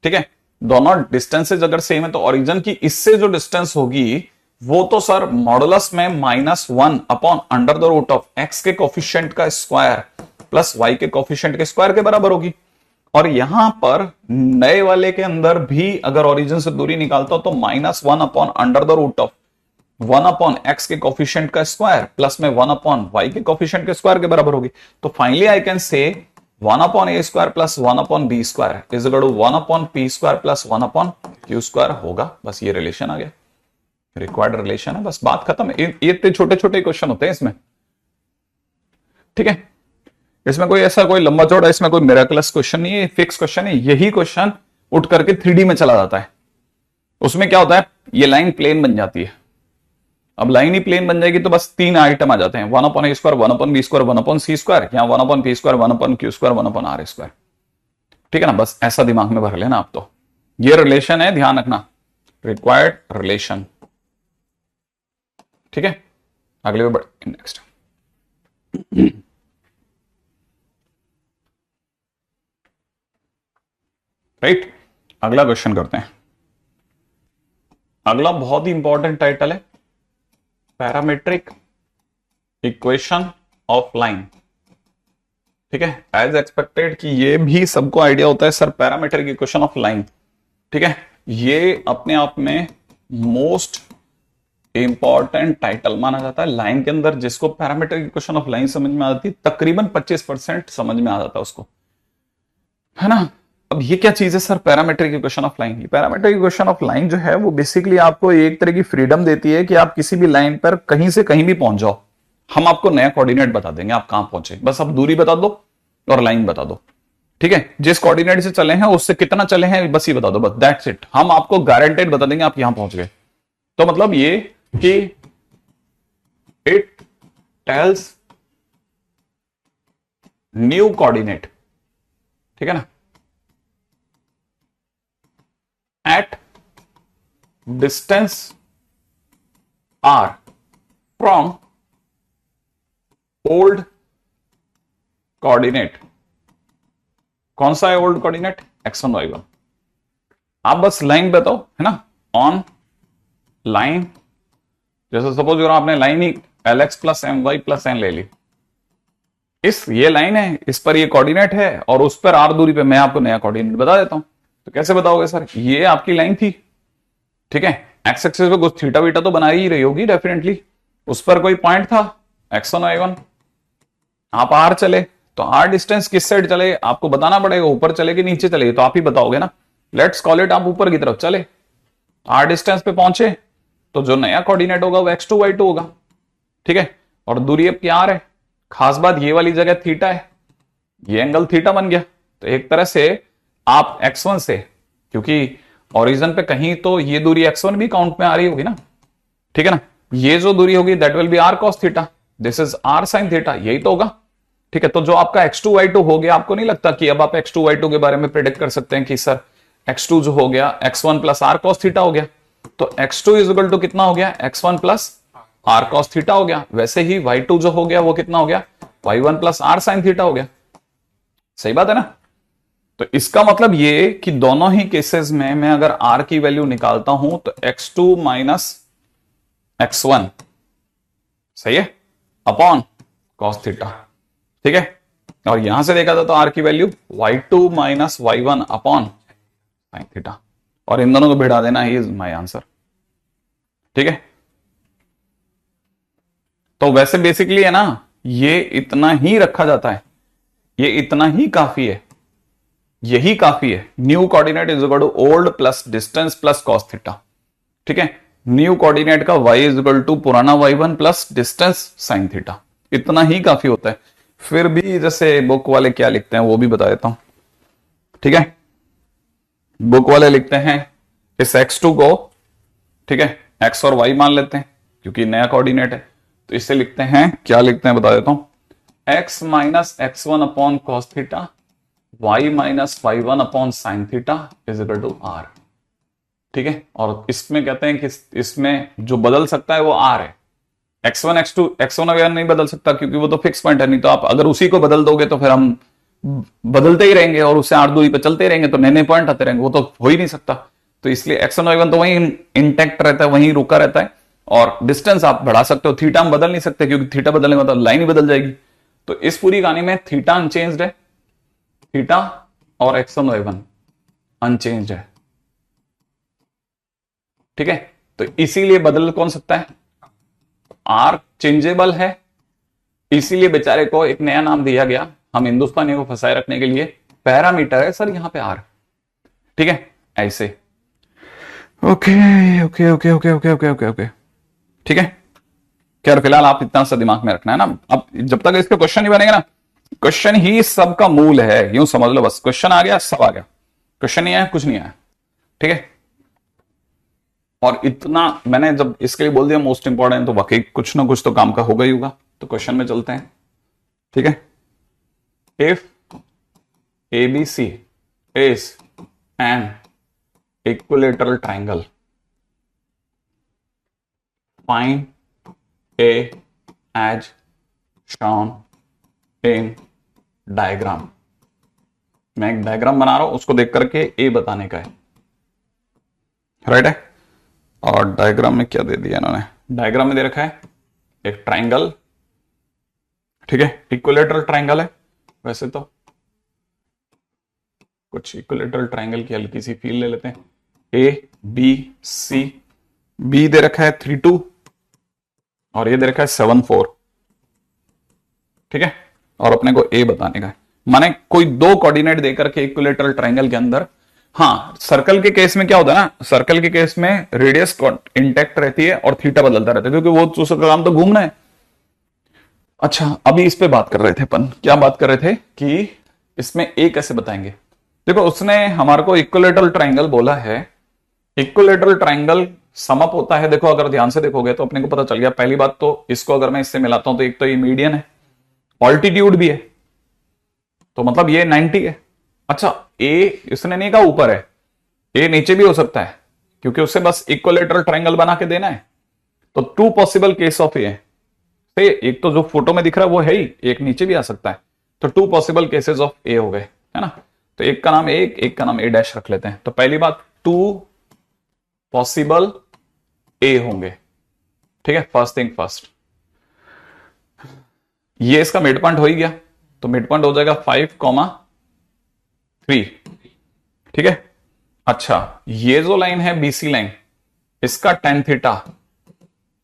ठीक है, दोनों डिस्टेंसेज अगर सेम है तो ओरिजिन की इससे जो डिस्टेंस होगी वो तो सर मॉडुलस में -1 upon under the root of x के कोफिशिएंट का स्क्वायर प्लस वाई के कोफिशिएंट के स्क्वायर के बराबर होगी। और यहां पर नए वाले के अंदर भी अगर ओरिजिन से दूरी निकालता हो तो -1 upon under the root of 1 upon x के कोफिशिएंट का स्क्वायर प्लस में 1 अपॉन वाई के कोफिशिएंट के स्क्वायर के बराबर होगी। तो finally I can say 1 upon A square plus 1 upon B square is equal to 1 upon P square plus 1 upon Q square होगा। बस ये रिलेशन आ गया, रिक्वायर्ड रिलेशन है, बस बात खत्म है। ये इतने छोटे छोटे क्वेश्चन होते हैं इसमें, ठीक है, इसमें कोई ऐसा कोई लंबा चौड़ा इसमें कोई मिरेकलस क्वेश्चन नहीं है, फिक्स क्वेश्चन है। यही क्वेश्चन उठ करके 3D में चला जाता है। उसमें क्या होता है, ये लाइन प्लेन बन जाती है। अब लाइन ही प्लेन बन जाएगी तो बस 3 आइटम आ जाते हैं, 1 अपॉन ए square, 1 upon B square, 1 upon C square, या 1 upon P square, 1 upon Q square, 1 upon R square, ठीक है ना। बस ऐसा दिमाग में भर लेना आप। तो ये रिलेशन है, ध्यान रखना, रिक्वायर्ड रिलेशन, ठीक है। अगले बढ़ नेक्स्ट राइट, अगला क्वेश्चन करते हैं। अगला बहुत ही इंपॉर्टेंट टाइटल है, पैरामीट्रिक इक्वेशन ऑफ लाइन, ठीक है। एज एक्सपेक्टेड कि ये भी सबको आइडिया होता है sir parametric equation of line, ठीक है। ये अपने आप में मोस्ट इंपॉर्टेंट टाइटल माना जाता है लाइन के अंदर। जिसको पैरामीट्रिक इक्वेशन ऑफ लाइन समझ में आती है तकरीबन 25% समझ में आ जाता है उसको, है ना। अब ये क्या चीज है sir parametric equation of line? Parametric equation of line जो है वो बेसिकली आपको एक तरह की फ्रीडम देती है कि आप किसी भी लाइन पर कहीं से कहीं भी पहुंच जाओ, हम आपको नया कोऑर्डिनेट बता देंगे आप कहां पहुंचे, बस आप दूरी बता दो और लाइन बता दो, ठीक है, जिस कोऑर्डिनेट से चले हैं उससे कितना चले हैं बस ये बता दो, बस दैट्स इट। हम आपको गारंटेड बता देंगे आप यहां पहुंच गए। तो मतलब ये कि इट टेल्स न्यू कोऑर्डिनेट, ठीक है ना, at distance r from old coordinate. कौन सा है ओल्ड कोऑर्डिनेट? x1 y1। आप बस लाइन बताओ, है ना, ऑन लाइन, जैसे सपोज अगर आपने लाइन ही lx plus m y plus n ले ली, इस ये लाइन है, इस पर ये कोऑर्डिनेट है और उस पर r दूरी पे मैं आपको नया कोऑर्डिनेट बता देता हूं। तो कैसे बताओगे सर? ये आपकी लाइन थी, ठीक है, एक्स एक्सिस पे कुछ थीटा वीटा तो बना ही रही होगी डेफिनेटली, उस पर कोई पॉइंट था x1 y1, आप r चले तो r डिस्टेंस किस साइड चले आपको बताना पड़ेगा, ऊपर चले कि नीचे चले तो आप ही बताओगे ना। लेट्स कॉल इट आप ऊपर की तरफ चले, r डिस्टेंस पे पहुंचे तो जो नया कोऑर्डिनेट होगा वो x2 y2 होगा, ठीक है, और दूरी अब क्या है, खास बात ये वाली जगह थीटा है, ये एंगल थीटा बन गया। तो एक तरह से आप x1 से, क्योंकि ओरिजिन पे कहीं तो ये दूरी x1 भी काउंट में आ रही होगी ना, ठीक है ना, ये जो दूरी होगी that will be r cos theta, this is r sin theta, यही तो होगा, ठीक है। तो जो आपका x2 y2 हो गया, आपको नहीं लगता कि अब आप x2 y2 के बारे में प्रेडिक्ट कर सकते हैं कि सर x2 जो हो गया x1 plus r cos theta हो गया, तो x2 इज इक्वल टू कितना हो गया, x1 plus r cos theta हो गया। वैसे ही y2 जो हो गया वो कितना हो गया, y1 plus r sin theta हो गया। सही बात है ना। तो इसका मतलब ये कि दोनों ही केसेस में मैं अगर r की वैल्यू निकालता हूं तो x2 माइनस x1, सही है, अपॉन cos थीटा, ठीक है, और यहां से देखा था तो r की value y2 minus y1 upon sin theta, और इन दोनों को भिड़ा देना, ही इज माय आंसर, ठीक है। तो वैसे बेसिकली है ना, ये इतना ही रखा जाता है, ये इतना ही काफी है, यही काफी है। New coordinate is equal to old plus distance plus cos theta, ठीक है। न्यू कोऑर्डिनेट का y इज इक्वल टू पुराना y1 plus distance sin theta, इतना ही काफी होता है। फिर भी जैसे बुक वाले क्या लिखते हैं वो भी बता देता हूं, ठीक है। बुक वाले लिखते हैं इस x2 को, ठीक है, x और y मान लेते हैं क्योंकि नया कोऑर्डिनेट है, तो इसे लिखते हैं, क्या लिखते हैं बता देता हूं, x minus x1 upon cos theta, y minus y1 upon sin theta is equal to r, ठीक है। और इसमें कहते हैं कि इसमें जो बदल सकता है वो r है, x1 x2 x1 वगैरह नहीं बदल सकता क्योंकि वो तो फिक्स पॉइंट है, नहीं तो आप अगर उसी को बदल दोगे तो फिर हम बदलते ही रहेंगे और उससे r दूरी पे चलते ही रहेंगे, तो नए नए पॉइंट आते रहेंगे, वो तो हो ही नहीं सकता। तो इसलिए x1 y1 तो वहीं इंटैक्ट रहता है, वहीं रुका रहता है, और डिस्टेंस आप बढ़ा सकते हो, थीटा हम बदल नहीं सकते क्योंकि थीटा बदलने का मतलब लाइन ही बदल जाएगी। तो इस पूरी कहानी में थीटा अनचेंज्ड है, थीटा और x1 y1 अनचेंज्ड है, ठीक है। तो इसीलिए बदल कौन सकता है, r चेंजेबल है, इसीलिए बेचारे को एक नया नाम दिया गया, हम हिंदुस्तानी को फंसाए रखने के लिए, पैरामीटर है सर यहां पे r, ठीक है, ऐसे। Okay okay okay okay okay okay okay okay, ठीक है। खैर फिलहाल आप इतना सा दिमाग में रखना है ना, अब जब तक इसके क्वेश्चन नहीं बनेगा ना, क्वेश्चन ही सबका मूल है, यूं समझ लो, बस क्वेश्चन आ गया सब आ गया, क्वेश्चन नहीं आया कुछ नहीं आया, ठीक है। और इतना मैंने जब इसके लिए बोल दिया मोस्ट इंपॉर्टेंट, तो वाकई कुछ ना कुछ तो काम का होगा ही होगा। तो क्वेश्चन में चलते हैं, ठीक है। If ABC is an equilateral triangle, find A as shown in diagram. मैं एक डायग्राम बना रहा हूं, उसको देख करके ए बताने का है, राइट है। और डायग्राम में क्या दे दिया इन्होंने, डायग्राम में दे रखा है एक ट्राइंगल, ठीक है, इक्विलेटरल ट्राइंगल है। वैसे तो कुछ इक्विलेटरल ट्राइंगल की हल्की सी फील ले लेते हैं। ए बी सी, बी दे रखा है 3 2 और ये दे रखा है 7 4, ठीक है। और अपने को ए बताने का है, माने कोई दो कोऑर्डिनेट देकर के इक्विलेटरल ट्राइंगल के अंदर, हाँ सर्कल के केस में क्या होता है ना, सर्कल के केस में रेडियस इंटैक्ट रहती है और थीटा बदलता रहता है क्योंकि वो उसका काम तो घूमना है। अच्छा अभी इस पे बात कर रहे थे अपन, क्या बात कर रहे थे कि इसमें ए कैसे बताएंगे? देखो उसने हमारे को इक्विलेटरल ट्रायंगल बोला है। इक्विलेटरल ट्रायंगल समअप होता है, देखो अगर ध्यान से देखोगे तो अपने को पता चल गया। पहली बात तो इसको अगर मैं इससे मिलाता हूं तो एक तो ये मीडियन है, ऑल्टीट्यूड भी है, तो मतलब ये 90 है। अच्छा ए इसने नहीं कहा ऊपर है, ए नीचे भी हो सकता है, क्योंकि उसे बस इक्विलेटरल ट्रायंगल बना के देना है। तो टू पॉसिबल केस ऑफ ए, एक तो जो फोटो में दिख रहा है वो है ही, एक नीचे भी आ सकता है। तो टू पॉसिबल केसेस ऑफ ए हो गए, है ना। तो एक का नाम ए, एक का नाम ए डैश रख लेते हैं। तो पहली बात टू पॉसिबल ए होंगे, ठीक है। फर्स्ट थिंग फर्स्ट, ये इसका मिड पॉइंट हो ही गया, तो मिड पॉइंट हो जाएगा 5,3, ठीक है। अच्छा ये जो लाइन है बीसी लाइन, इसका टेन थीटा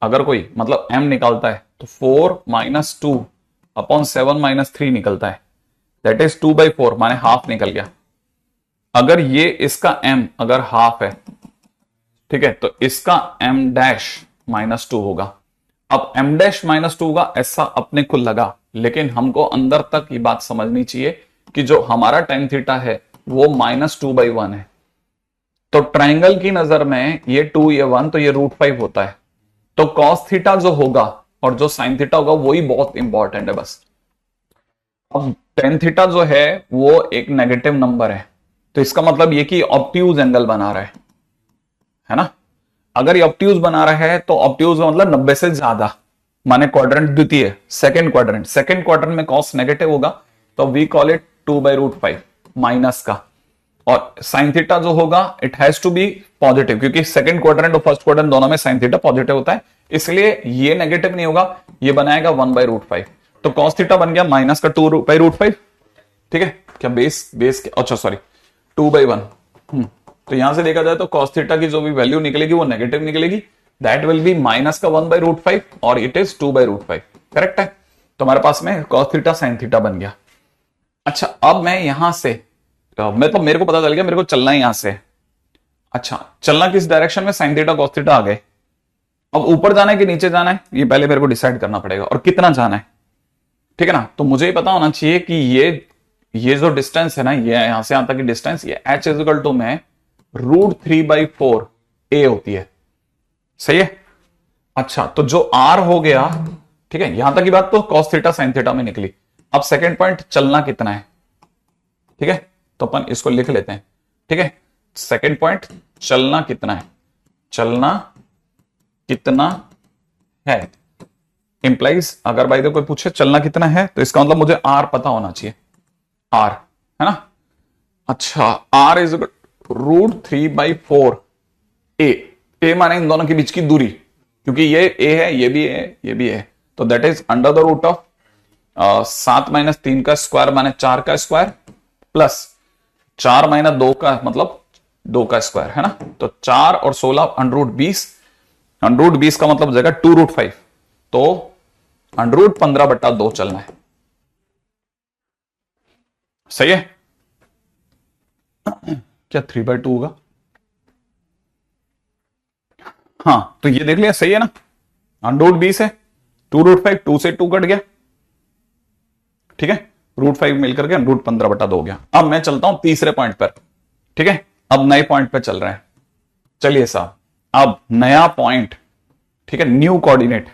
अगर कोई मतलब m निकालता है तो 4-2/7-3 निकलता है, दैट इज 2/4, माने हाफ निकल गया। अगर ये इसका m अगर हाफ है, ठीक है, तो इसका m डैश -2 होगा। अब m डैश -2 होगा ऐसा अपने को लगा, लेकिन हमको अंदर तक ये बात समझनी चाहिए कि जो हमारा tan थीटा है वो -2/1 है। तो ट्रायंगल की नजर में ये 2 ये 1, तो ये √5 होता है। तो cos थीटा जो होगा और जो sin थीटा होगा वही बहुत इंपॉर्टेंट है बस। अब tan थीटा जो है वो एक नेगेटिव नंबर है, तो इसका मतलब ये कि ऑब्ट्यूज एंगल बना रहा है ना। अगर ये ऑब्ट्यूज बना रहा है तो ऑब्ट्यूज का मतलब 90 से ज्यादा, माने क्वाड्रेंट द्वितीय, सेकंड क्वाड्रेंट में cos नेगेटिव होगा, तो वी कॉल इट 2/√5 माइनस का। और साइन थीटा जो होगा it has to be positive, क्योंकि सेकंड क्वाड्रेंट और फर्स्ट क्वाड्रेंट दोनों में साइन थीटा पॉजिटिव होता है, इसलिए ये नेगेटिव नहीं होगा, ये बनाएगा 1/√5। तो cos थीटा बन गया माइनस का 2/√5, ठीक है। क्या बेस के, अच्छा सॉरी 2/1। तो यहां से देखा जाए तो cos थीटा की जो भी वैल्यू निकलेगी वो नेगेटिव निकलेगी, दैट विल बी माइनस का 1/√5 और इट इज 2/√5, करेक्ट है। तो हमारे पास में cos थीटा sin थीटा बन गया। अच्छा अब मैं यहां से मतलब मेरे को पता चल गया मेरे को चलना है यहां से। अच्छा चलना किस डायरेक्शन में? sin थीटा cos थीटा आ गए। अब ऊपर जाना है कि नीचे जाना है ये पहले मेरे को डिसाइड करना पड़ेगा, और कितना जाना है, ठीक है ना। तो मुझे पता होना चाहिए कि ये जो डिस्टेंस है ना, ये यहां से यहां तक की डिस्टेंस, ये h इक्वल टू में √3/4 a होती है, सही है। अच्छा तो जो r हो गया, ठीक है, यहां तक की बात तो cos थीटा sin थीटा में निकली। अब सेकेंड पॉइंट चलना कितना है, ठीक है, तो अपन इसको लिख लेते हैं, ठीक है। सेकेंड पॉइंट चलना कितना है, चलना कितना है इंप्लाइज, अगर भाई कोई पूछे चलना कितना है तो इसका मतलब मुझे r पता होना चाहिए, r है ना। अच्छा r इज √3/4 a माने इन दोनों के बीच की दूरी, क्योंकि ये a है, ये भी है, ये भी है, तो दैट इज √7 - 3 का स्क्वायर माने 4 का स्क्वायर, प्लस 4 - 2 का मतलब 2 का स्क्वायर, है ना। तो 4 और 16 120, 120 का मतलब हो जाएगा 2√5, तो 115/2 चलना है, सही है। क्या 3/2 होगा? हाँ तो ये देख लिया, सही है ना। 120 है, 2√5, 2 से 2 कट गया, ठीक है, √5 मिलकर के 115/2 हो गया। अब मैं चलता हूं तीसरे पॉइंट पर, ठीक है। अब नए पॉइंट पर चल रहे हैं, चलिए साहब अब नया पॉइंट, ठीक है, न्यू कोऑर्डिनेट।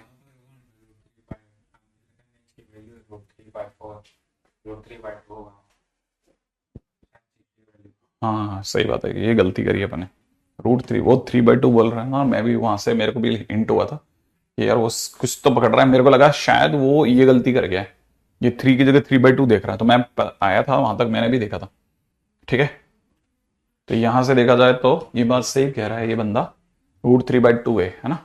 हाँ सही बात है, ये गलती करी अपने, √3 वो 3/2 बोल रहे हैं। हाँ मैं भी वहां से मेरे को भी हिंट हुआ था कि यार वो कुछ तो पकड़ रहा है, मेरे को लगा शायद वो ये गलती कर गया है, ये 3 की जगह 3/2 देख रहा है। तो मैं आया था वहां तक, मैंने भी देखा था, ठीक है। तो यहां से देखा जाए तो ये बात सही कह रहा है ये बंदा, √3/2 है ना।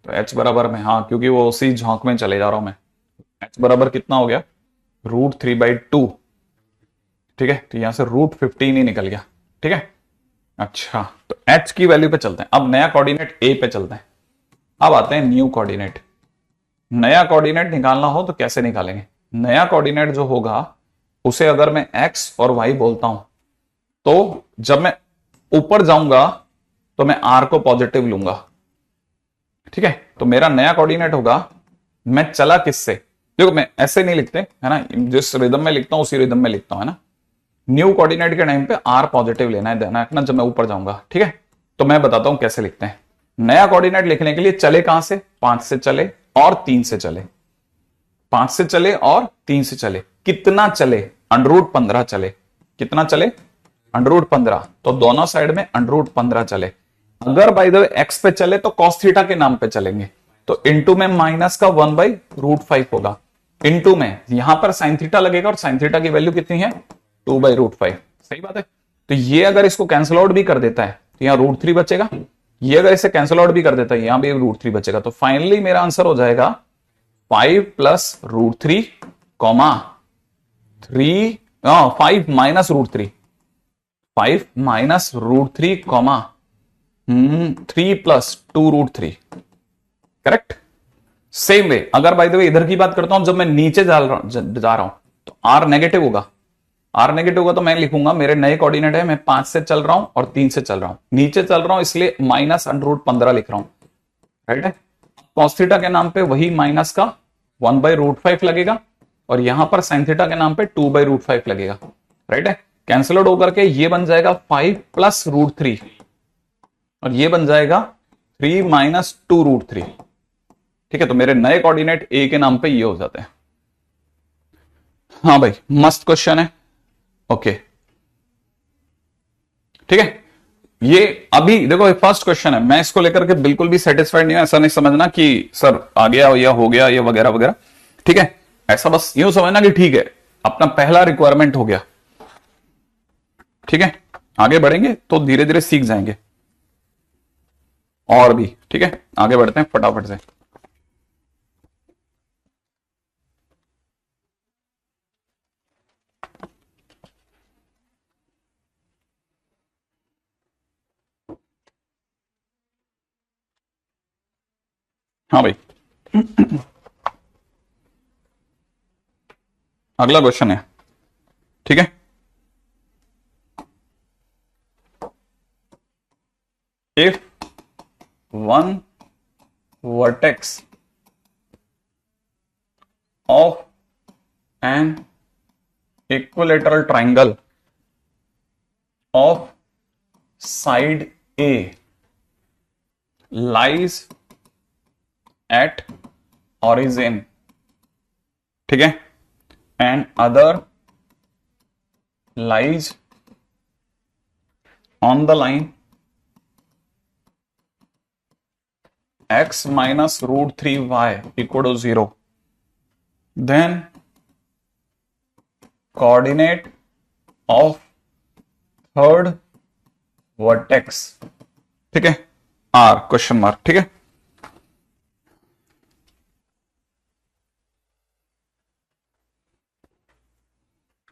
तो h बराबर में, हाँ क्योंकि वो उसी झोंक में चले जा रहा हूं मैं, h बराबर कितना हो गया √3/2, ठीक है। तो यहां से √15 ही निकल गया, ठीक है। अच्छा तो h की वैल्यू पे चलते हैं, अब नया कोऑर्डिनेट a पे चलते हैं। अब आते हैं न्यू कोऑर्डिनेट। नया कोऑर्डिनेट निकालना हो तो कैसे निकालेंगे? नया कोऑर्डिनेट जो होगा उसे अगर मैं x और y बोलता हूं, तो जब मैं ऊपर जाऊंगा तो मैं r को पॉजिटिव लूंगा, ठीक है। तो मेरा नया कोऑर्डिनेट होगा, मैं चला किससे, देखो मैं ऐसे नहीं लिखते है ना, जिस रिदम में लिखता हूं उसी रिदम में लिखता हूं, है ना। न्यू कोऑर्डिनेट के टाइम पे आर पॉजिटिव लेना है, ध्यान रखना जब मैं ऊपर जाऊंगा, ठीक है। तो मैं बताता हूं कैसे लिखते हैं। नया कोऑर्डिनेट लिखने के लिए चले कहां से, 5 से चले और 3 से चले, 5 से चले और 3 से चले। कितना चले, √15 चले। कितना चले, √15। तो दोनों साइड में √15 चले। अगर बाय द वे एक्स पे चले तो कॉस थीटा के नाम पे चलेंगे, तो इनटू में माइनस का 1/√5 होगा। इनटू में यहां पर साइन थीटा लगेगा, और साइन थीटा की वैल्यू कितनी है, 2/√5। सही बात है। तो ये अगर इसको कैंसिल आउट भी कर देता है तो यहां √3 बचेगा। ये अगर इसे कैंसिल आउट भी कर देता है, यहां भी √3 बचेगा। तो फाइनली मेरा आंसर हो जाएगा 5 + √3, 5 - √3, 5 - √3, 3 + 2√3। करेक्ट। सेम वे अगर बाय द वे इधर की बात करता हूं, जब मैं नीचे जा रहा हूं तो आर नेगेटिव होगा। आर नेगेटिव होगा तो मैं लिखूंगा मेरे नए कोऑर्डिनेट है, मैं 5 से चल रहा हूं और 3 से चल रहा हूं। नीचे चल रहा हूं इसलिए -√15 लिख रहा हूं, राइट है। कॉस थीटा के नाम पे वही माइनस का 1/√5 लगेगा, और यहां पर साइन थीटा के नाम पे 2/√5 लगेगा, राइट है। कैंसिल आउट होकर के ये बन जाएगा 5 + √3, और ये बन जाएगा 3 - 2√3। ठीक है, तो मेरे नए कोऑर्डिनेट ए के नाम पे ये हो जाते हैं। हाँ भाई, मस्त क्वेश्चन है। ओके, ठीक है। ये अभी देखो फर्स्ट क्वेश्चन है, मैं इसको लेकर के बिल्कुल भी सेटिस्फाइड नहीं हूं। ऐसा नहीं समझना कि सर आ गया या हो गया या वगैरह वगैरह, ठीक है। ऐसा बस यूं समझना कि ठीक है, अपना पहला रिक्वायरमेंट हो गया, ठीक है। आगे बढ़ेंगे तो धीरे धीरे सीख जाएंगे और भी, ठीक है। आगे बढ़ते हैं फटाफट से। हाँ भाई, अगला क्वेश्चन है, ठीक है। If one vertex of an equilateral triangle of side A lies at origin, ठीक है, and other lies on the line x - √3y = 0, then coordinate of third vertex, ठीक है, r क्वेश्चन मार्क, ठीक है।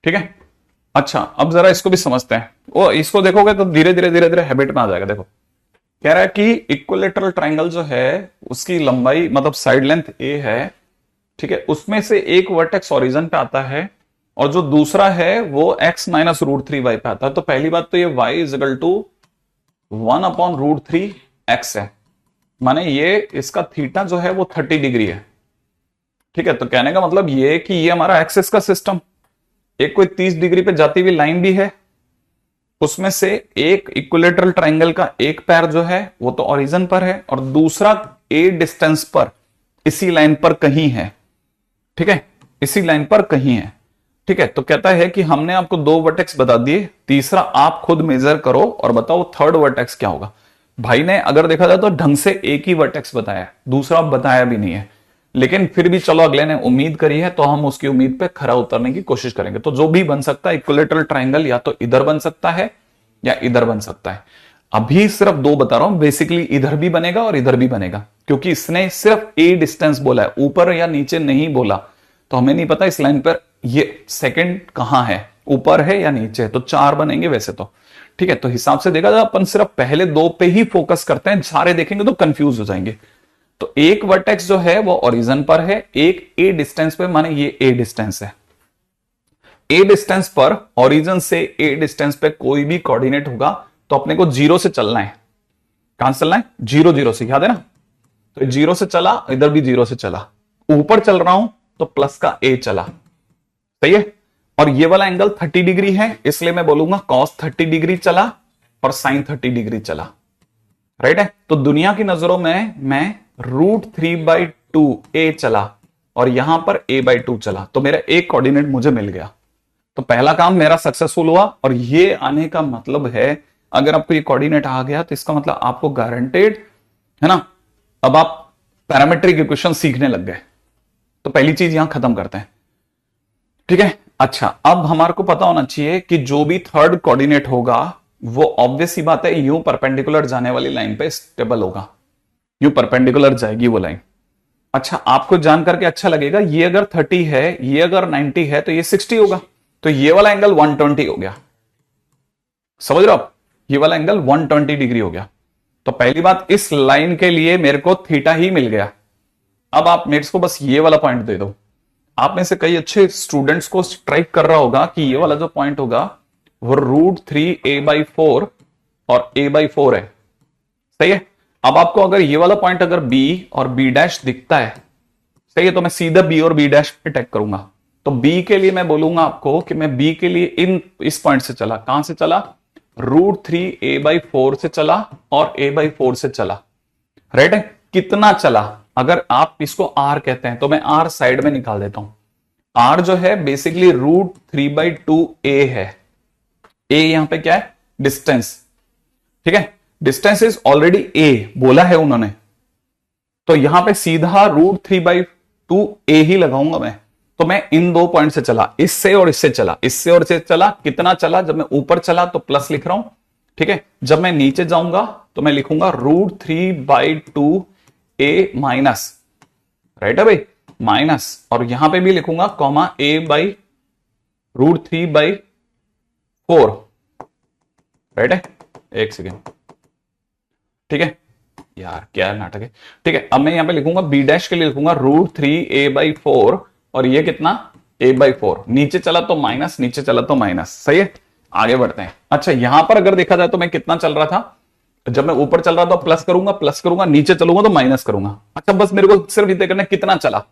ठीक है, अच्छा अब जरा इसको भी समझते हैं। वो इसको देखोगे तो धीरे धीरे हैबिट में आ जाएगा। देखो कह रहा है कि इक्विलेटरल ट्राइंगल जो है उसकी लंबाई मतलब साइड लेंथ ए है, ठीक है। उसमें से एक वर्टेक्स ओरिजिन पे आता है और जो दूसरा है वो x - √3y पे आता है। तो पहली बात तो ये y = 1/√3x है, माने ये इसका थीटा जो है वो 30 डिग्री है, ठीक है। तो कहने का मतलब ये कि ये हमारा एक्सिस का सिस्टम, एक कोई 30 डिग्री पे जाती हुई लाइन भी है, उसमें से एक इक्विलेटरल ट्राइंगल का एक पैर जो है वो तो ओरिजिन पर है और दूसरा ए डिस्टेंस पर इसी लाइन पर कहीं है, ठीक है, इसी लाइन पर कहीं है, ठीक है। तो कहता है कि हमने आपको 2 वर्टेक्स बता दिए, तीसरा आप खुद मेजर करो और बताओ थर्ड वर्टेक्स क्या होगा। भाई ने अगर देखा जाए तो ढंग से एक ही वर्टेक्स बताया, दूसरा बताया भी नहीं है, लेकिन फिर भी चलो अगले ने उम्मीद करी है तो हम उसकी उम्मीद पे खरा उतरने की कोशिश करेंगे। तो जो भी बन सकता है इक्विलेटरल ट्राइंगल या तो इधर बन सकता है या इधर बन सकता है। अभी सिर्फ 2 बता रहा हूं, बेसिकली इधर भी बनेगा और इधर भी बनेगा, क्योंकि इसने सिर्फ ए डिस्टेंस बोला है, ऊपर या नीचे नहीं बोला। तो हमें नहीं पता इस लाइन पर ये सेकंड कहां है, ऊपर है या नीचे। तो 4 बनेंगे वैसे तो, ठीक है। तो हिसाब से देखा जाए अपन सिर्फ पहले 2 पे ही फोकस करते हैं, सारे देखेंगे तो कंफ्यूज हो जाएंगे। तो एक वर्टेक्स जो है वो ओरिजिन पर है, एक ए डिस्टेंस पे, माने ये ए डिस्टेंस है। ए डिस्टेंस पर ओरिजिन से ए डिस्टेंस पे कोई भी कोऑर्डिनेट होगा तो अपने को 0 से चलना है। कहां से चलना है, 0 0 से, याद है ना। तो 0 से चला, इधर भी 0 से चला, ऊपर चल रहा हूं तो प्लस का ए चला, सही है। और ये वाला एंगल 30 डिग्री है, इसलिए मैं बोलूंगा cos 30 डिग्री चला और sin 30 डिग्री चला। राइट है, तो दुनिया की नजरों में मैं √3/2 a चला और यहां पर a/2 चला, तो मेरा एक कोऑर्डिनेट मुझे मिल गया। तो पहला काम मेरा सक्सेसफुल हुआ। और ये आने का मतलब है, अगर आपको ये कोऑर्डिनेट आ गया तो इसका मतलब आपको गारंटेड है ना, अब आप पैरामीट्रिक इक्वेशन सीखने लग गए। तो पहली चीज यहां खत्म करते हैं, ठीक है। अच्छा, अब हमारे को पता होना चाहिए कि जो भी थर्ड कोऑर्डिनेट होगा वो ऑब्वियस ही बात है यूं परपेंडिकुलर जाने वाली लाइन पे स्टेबल होगा, यूं परपेंडिकुलर जाएगी वो लाइन। अच्छा, आपको जान करके अच्छा लगेगा, ये अगर 30 है, ये अगर 90 है, तो ये 60 होगा, तो ये वाला एंगल 120 हो गया। समझ रहे हो आप, ये वाला एंगल 120 डिग्री हो गया। तो पहली बात, इस लाइन के लिए मेरे को थीटा ही मिल गया। अब आप मेरे को बस ये वाला पॉइंट दे दो। आप में से कई अच्छे स्टूडेंट्स को स्ट्राइक कर रहा होगा कि ये वाला जो पॉइंट होगा वो √3a/4 और a/4 है। सही है। अब आपको अगर ये वाला पॉइंट अगर b और b' दिखता है, सही है, तो मैं सीधा b और b' पे अटैक करूंगा। तो b के लिए मैं बोलूंगा आपको कि मैं b के लिए इस पॉइंट से चला। कहां से चला? √3a/4 से चला और a/4 से चला। राइट है। कितना चला? अगर आप इसको r कहते हैं तो मैं r साइड में निकाल देता हूं। r जो है बेसिकली √3/2a है। a यहां पे क्या है? डिस्टेंस। ठीक है, डिस्टेंस इज ऑलरेडी a बोला है उन्होंने, तो यहां पे सीधा √3/2a ही लगाऊंगा मैं। तो मैं इन दो पॉइंट से चला, इससे और इससे चला, इससे और इससे चला। कितना चला? जब मैं ऊपर चला तो प्लस लिख रहा हूं, ठीक है। जब मैं नीचे जाऊंगा तो मैं लिखूंगा √3/2a माइनस, राइट है भाई, माइनस, और यहां पे भी लिखूंगा कॉमा a/√3/4, राइट है। एक सेकेंड, ठीक है यार, क्या नाटक है। ठीक है, अब मैं यहां पे लिखूंगा b' के लिए लिखूंगा √3a/4 और ये कितना? a/4। नीचे चला तो माइनस, नीचे चला तो माइनस। सही है, आगे बढ़ते हैं। अच्छा, यहां पर अगर देखा जाए तो मैं कितना चल रहा था? जब मैं ऊपर चल रहा था प्लस करूंगा, प्लस करूंगा, नीचे चलूंगा तो माइनस करूंगा। अच्छा, बस मेरे को सिर्फ इतना करना है कितना चला,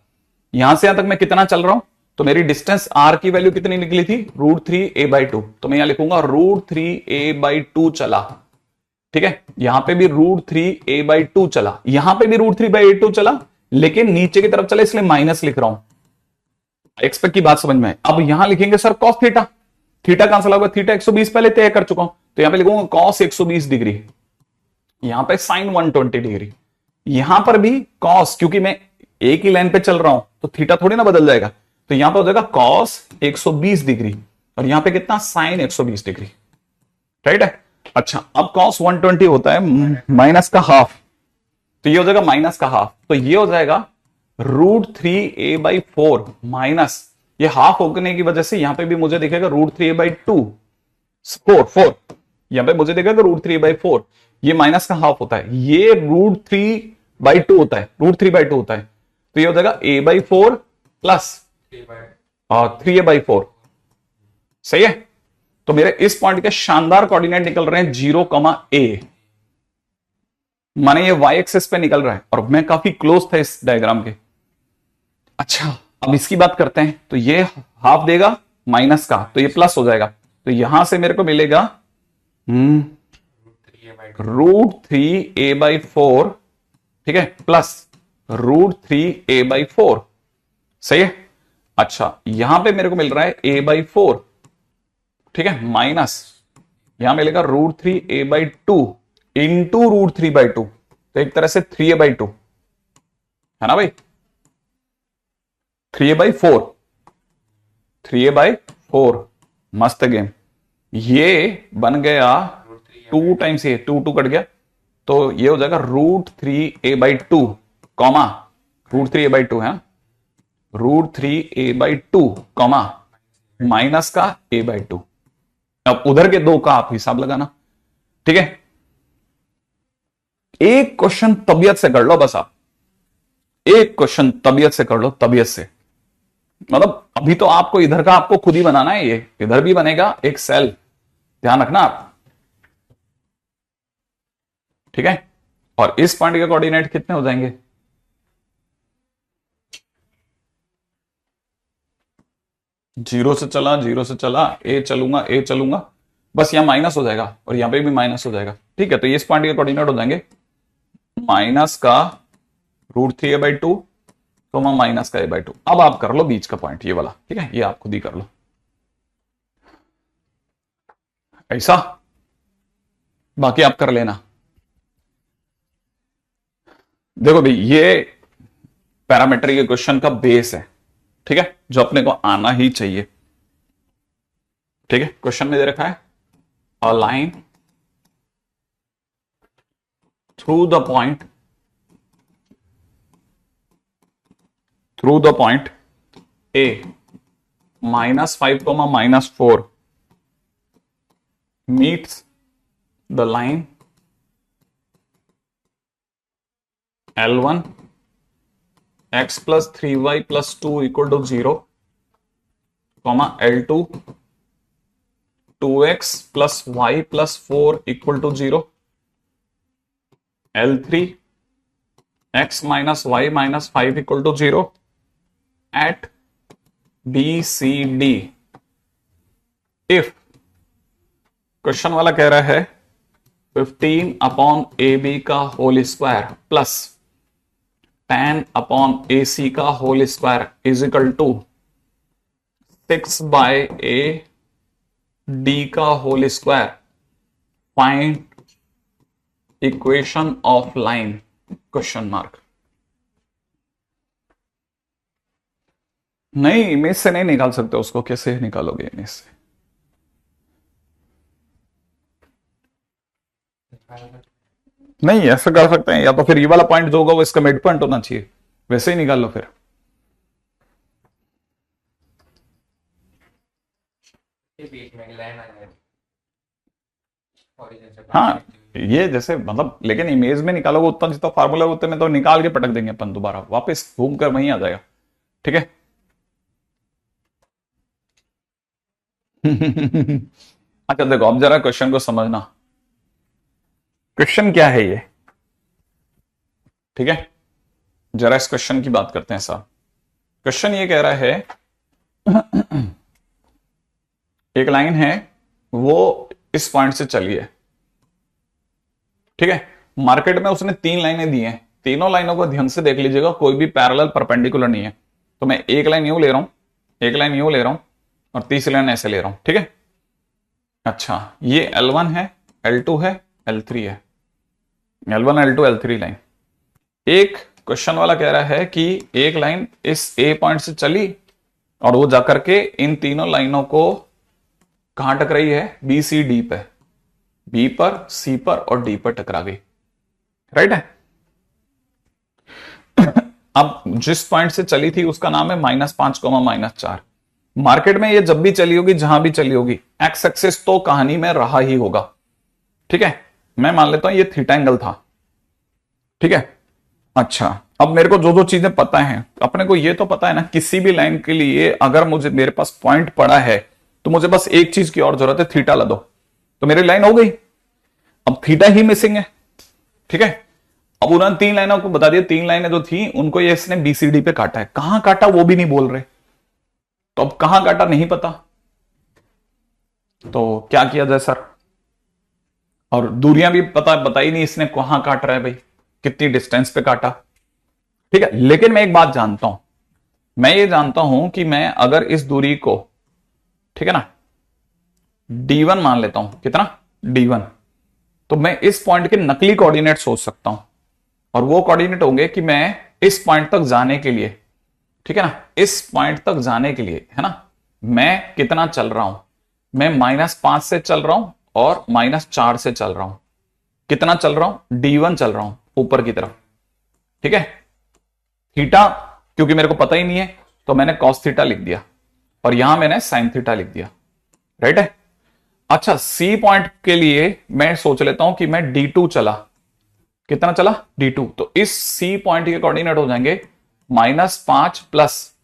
यहां से यहां तक मैं कितना चल रहा हूं। तो मेरी डिस्टेंस r की वैल्यू कितनी निकली थी? √3a/2। तो मैं यहां लिखूंगा √3a/2 चला। ठीक है, यहां पे भी √3a/2 चला, यहां पे भी √3/2 चला, लेकिन नीचे की तरफ चला इसलिए माइनस लिख रहा हूं। एक्सपेक्ट की बात समझ में। अब यहां लिखेंगे सर cos थीटा, थीटा कहां से लगा? थीटा 120 पहले तय कर चुका हूं, तो यहां पे लिखूंगा cos 120 डिग्री, यहां पे sin 120 डिग्री, यहां पर भी cos, क्योंकि मैं एक ही लाइन पे चल रहा हूं तो थीटा थोड़ी ना बदल जाएगा, तो यहां पे हो जाएगा cos 120 डिग्री और यहां पे कितना? sin 120 डिग्री, राइट है। अच्छा, अब cos 120 होता है माइनस का हाफ, तो ये हो जाएगा माइनस का हाफ, तो ये हो जाएगा √3a/4 माइनस, ये हाफ होने की वजह से यहां पे भी मुझे दिखेगा √3a/2, 4 यहां पे मुझे दिखेगा √3a/4, ये माइनस का हाफ होता है, ये √3/2 होता है, √3/2 होता है, तो ये हो जाएगा a/4 प्लस 3a/4। सही है, तो मेरे इस पॉइंट के शानदार कोऑर्डिनेट निकल रहे हैं 0, माने ये y एक्सिस पे निकल रहा है और मैं काफी क्लोज था इस डायग्राम के। अच्छा, अब इसकी बात करते हैं, तो ये हाफ देगा माइनस का, तो ये प्लस हो जाएगा, तो यहां से मेरे को मिलेगा √3a/4, ठीक है, प्लस √3a/4। सही है। अच्छा, यहां पे मेरे को मिल रहा है a/4, ठीक है, माइनस यहां मिलेगा √3a/2 इंटू √3/2, तो एक तरह से 3a/2 है ना भाई, 3a/4, 3a/4, मस्त गेम। ये बन गया 2 टाइम्स, ये 2 कट गया, तो ये हो जाएगा √3a/2 कॉमा √3a/2 है, √3a/2 कॉमा माइनस का a/2। अब उधर के दो का आप हिसाब लगाना, ठीक है। एक क्वेश्चन तबीयत से कर लो, बस आप एक क्वेश्चन तबीयत से कर लो, तबीयत से, मतलब अभी तो आपको इधर का आपको खुद ही बनाना है, ये इधर भी बनेगा एक सेल, ध्यान रखना आप, ठीक है। और इस पॉइंट के कोऑर्डिनेट कितने हो जाएंगे? जीरो से चला, जीरो से चला, ए चलूंगा, ए चलूंगा, बस यहां माइनस हो जाएगा और यहां पे भी माइनस हो जाएगा। ठीक है, तो ये इस पॉइंट के कोऑर्डिनेट हो जाएंगे माइनस का √3a/2 तो माइनस का a/2। अब आप कर लो बीच का पॉइंट ये वाला, ठीक है, ये आप खुद ही कर लो ऐसा, बाकी आप कर लेना। देखो भाई ये पैरामीट्रिक इक्वेशन का बेस है, ठीक है, जो अपने को आना ही चाहिए। ठीक है, क्वेश्चन में दे रखा है a line through the point A -5, -4 meets the line L1 x plus 3y plus 2 equal to 0, L2 2x plus y plus 4 equal to 0, L3 x minus y minus 5 equal to 0 at BCD if question वाला कह रहा है 15/AB का whole square plus 10/AC का whole square is equal to 6/AD का whole square, find equation of line question mark. नहीं, image से नहीं निकाल सकते उसको, कैसे निकालोगे इमेज से? नहीं, ऐसा कर सकते हैं, या तो फिर ये वाला पॉइंट जो होगा वो इसका मिड पॉइंट होना चाहिए, वैसे ही निकाल लो फिर। हाँ, ये जैसे मतलब, लेकिन इमेज में निकालोगे उतना जितना फार्मूला उतने में तो निकाल के पटक देंगे अपन, दोबारा वापस घूम कर वहीं आ जाएगा। ठीक है अच्छा देखो, अब जरा क्वेश्चन को समझना, क्वेश्चन क्या है ये। ठीक है, जरा इस क्वेश्चन की बात करते हैं साहब। क्वेश्चन ये कह रहा है एक लाइन है, वो इस पॉइंट से चली है। ठीक है, मार्केट में उसने 3 लाइनें दी हैं, तीनों लाइनों को ध्यान से देख लीजिएगा, कोई भी पैरेलल परपेंडिकुलर नहीं है। तो मैं एक लाइन यूं ले रहा हूं, एक लाइन यूं ले रहा हूं और तीसरी लाइन ऐसे ले रहा हूं। ठीक है, अच्छा ये L1 है, L2 है, L3 है, L1 L2 L3 लाइन। एक क्वेश्चन वाला कह रहा है कि एक लाइन इस A पॉइंट से चली और वो जाकर के इन तीनों लाइनों को कहां टकराई है, BCD पे, B पर, C पर और D पर टकरा गई। राइट है अब जिस पॉइंट से चली थी उसका नाम है -5, -4। मार्केट में ये जब भी चली होगी, जहां भी चली होगी, एक्स एक्सिस तो कहानी में रहा ही होगा। ठीक है, मैं मान लेता हूं ये थीटा एंगल था। ठीक है, अच्छा अब मेरे को जो जो चीजें पता है, अपने को ये तो पता है ना, किसी भी लाइन के लिए अगर मुझे मेरे पास पॉइंट पड़ा है तो मुझे बस एक चीज की और जरूरत है, थीटा ला दो तो मेरी लाइन हो गई। अब थीटा ही मिसिंग है। ठीक है, अब उन्होंने 3 लाइनों को बता दिया, 3 लाइनें जो थी उनको ये इसने BCD पे काटा है, कहां काटा वो भी नहीं बोल रहे, तो अब कहां काटा नहीं पता, तो क्या किया जाए सर? और दूरियां भी पता बताई नहीं इसने, कहां काट रहा है भाई, कितनी डिस्टेंस पे काटा। ठीक है, लेकिन मैं एक बात जानता हूं, मैं ये जानता हूं कि मैं अगर इस दूरी को, ठीक है ना, D1 मान लेता हूं, कितना D1, तो मैं इस पॉइंट के नकली कोऑर्डिनेट सोच सकता हूं, और वो कोऑर्डिनेट होंगे कि मैं इस पॉइंट तक जाने के लिए, ठीक है ना, इस पॉइंट तक जाने के लिए, है ना, मैं कितना चल रहा हूं, मैं -5 से चल रहा हूं और -4 से चल रहा हूं। कितना चल रहा हूं? D1 चल रहा हूं ऊपर की तरफ। ठीक है, थीटा क्योंकि मेरे को पता ही नहीं है तो मैंने cos थीटा लिख दिया और यहां मैंने sin थीटा लिख दिया। राइट है, अच्छा C पॉइंट के लिए मैं सोच लेता हूं कि मैं D2 चला, कितना चला D2, तो इस C पॉइंट के कोऑर्डिनेट हो जाएंगे -5 प्लस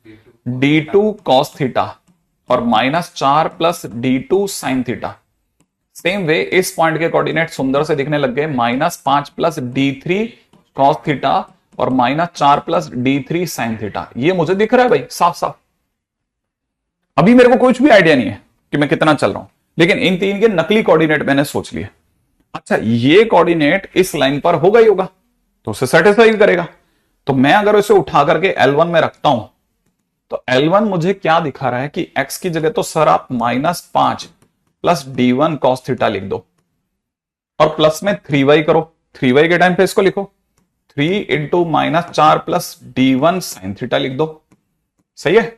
D2 cos थीटा और -4 plus D2 sin theta. Same way इस पॉइंट के कोऑर्डिनेट सुंदर से दिखने लग गए, -5 प्लस D3 cos थीटा और -4 प्लस D3 sin थीटा। ये मुझे दिख रहा है भाई साफ साफ। अभी मेरे को कुछ भी आइडिया नहीं है कि मैं कितना चल रहा हूं, लेकिन इन तीन के नकली कोऑर्डिनेट मैंने सोच लिए। अच्छा, ये कोऑर्डिनेट इस लाइन पर होगा ही होगा, तो उसे सेटिस्फाई करेगा। तो मैं अगर उसे उठा करके L1 में रखता हूं, तो L1 मुझे क्या दिखा रहा है कि x की जगह तो सर आप -5 प्लस D1 cos थीटा लिख दो, और प्लस में 3y करो। 3y के टाइम पे इसको लिखो 3 into -4 plus D1 sin theta लिख दो। सही है।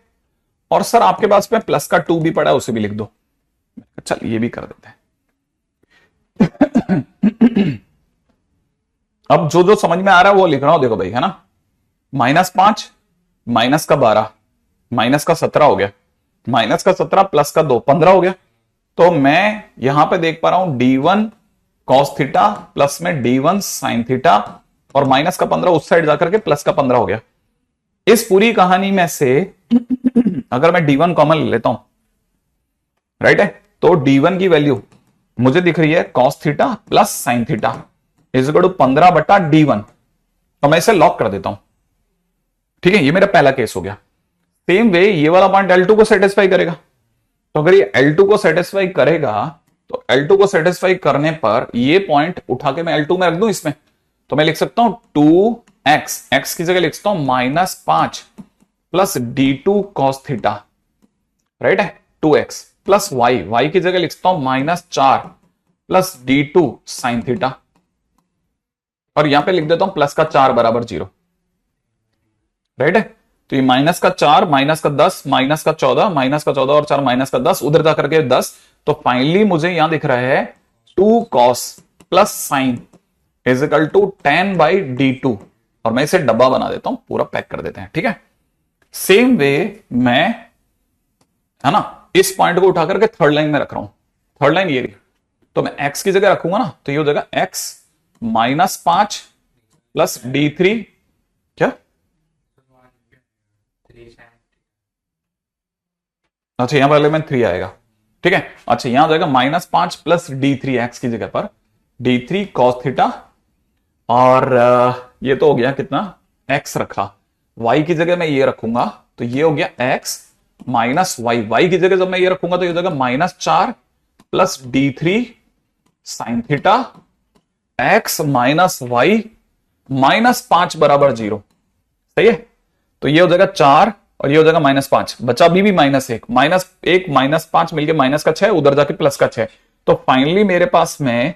और सर आपके पास में प्लस का 2 भी पड़ा है, उसे भी लिख दो। चल ये भी कर देते हैं। अब जो जो समझ में आ रहा है वो लिख रहा हूं, देखो भाई, है ना। -5 माइनस का 12 माइनस का 17 हो गया, माइनस का 17 प्लस का 2 15 हो गया। तो मैं यहां पे देख पा रहा हूं D1 cos थीटा प्लस में D1 sin थीटा, और माइनस का 15 उस साइड जाकर के प्लस का 15 हो गया। इस पूरी कहानी में से अगर मैं D1 कॉमन ले लेता हूं, राइट है, तो D1 की वैल्यू मुझे दिख रही है cos theta plus sin theta is equal to 15 बटा D1। तो मैं इसे लॉक कर देता हूं। ठीक है, ये मेरा पहला केस हो गया। सेम वे ये वाला पॉइंट L2 को सेटिस्फाई करेगा। तो अगर ये L2 को सेटिस्फाई करेगा, तो L2 को सेटिस्फाई करने पर ये पॉइंट उठा के मैं L2 में रख दूं इसमें, तो मैं लिख सकता हूं 2x, x की जगह लिख सकता हूं -5 plus D2 cos theta, right है, 2x प्लस y की जगह लिख सकता हूं -4 प्लस D2 sin थीटा, और यहां पे लिख देता हूं प्लस का 4 बराबर 0, राइट है। तो ये माइनस का 4 माइनस का 10 माइनस का 14 माइनस का 14 और 4 माइनस का 10, उधर जाकर के 10। तो फाइनली मुझे यहां दिख रहा है 2 cos plus sine is equal to 10 by D2, और मैं इसे डब्बा बना देता हूं, पूरा पैक कर देते हैं। ठीक है, सेम वे मैं, है ना, इस पॉइंट को उठा करके थर्ड लाइन में रख रहा हूं। थर्ड लाइन ये रही, तो मैं x की जगह रखूंगा ना, तो ये हो जाएगा x -5 प्लस D3, क्या, अच्छा यहां वाले में 3 आएगा। ठीक है, अच्छा यहां हो जाएगा -5 प्लस D3 x की जगह पर D3 cos थीटा, और ये तो हो गया कितना, x रखा, y की जगह मैं ये रखूंगा, तो ये हो गया x माइनस y की जगह जब मैं ये रखूंगा तो ये हो जाएगा -4 plus D3 sin theta x minus y -5 बराबर 0। सही है, तो ये हो जाएगा 4 और ये हो जाएगा -5, बचा भी -1, -1 -5 मिलके माइनस का 6, उधर जाके प्लस का 6। तो फाइनली मेरे पास में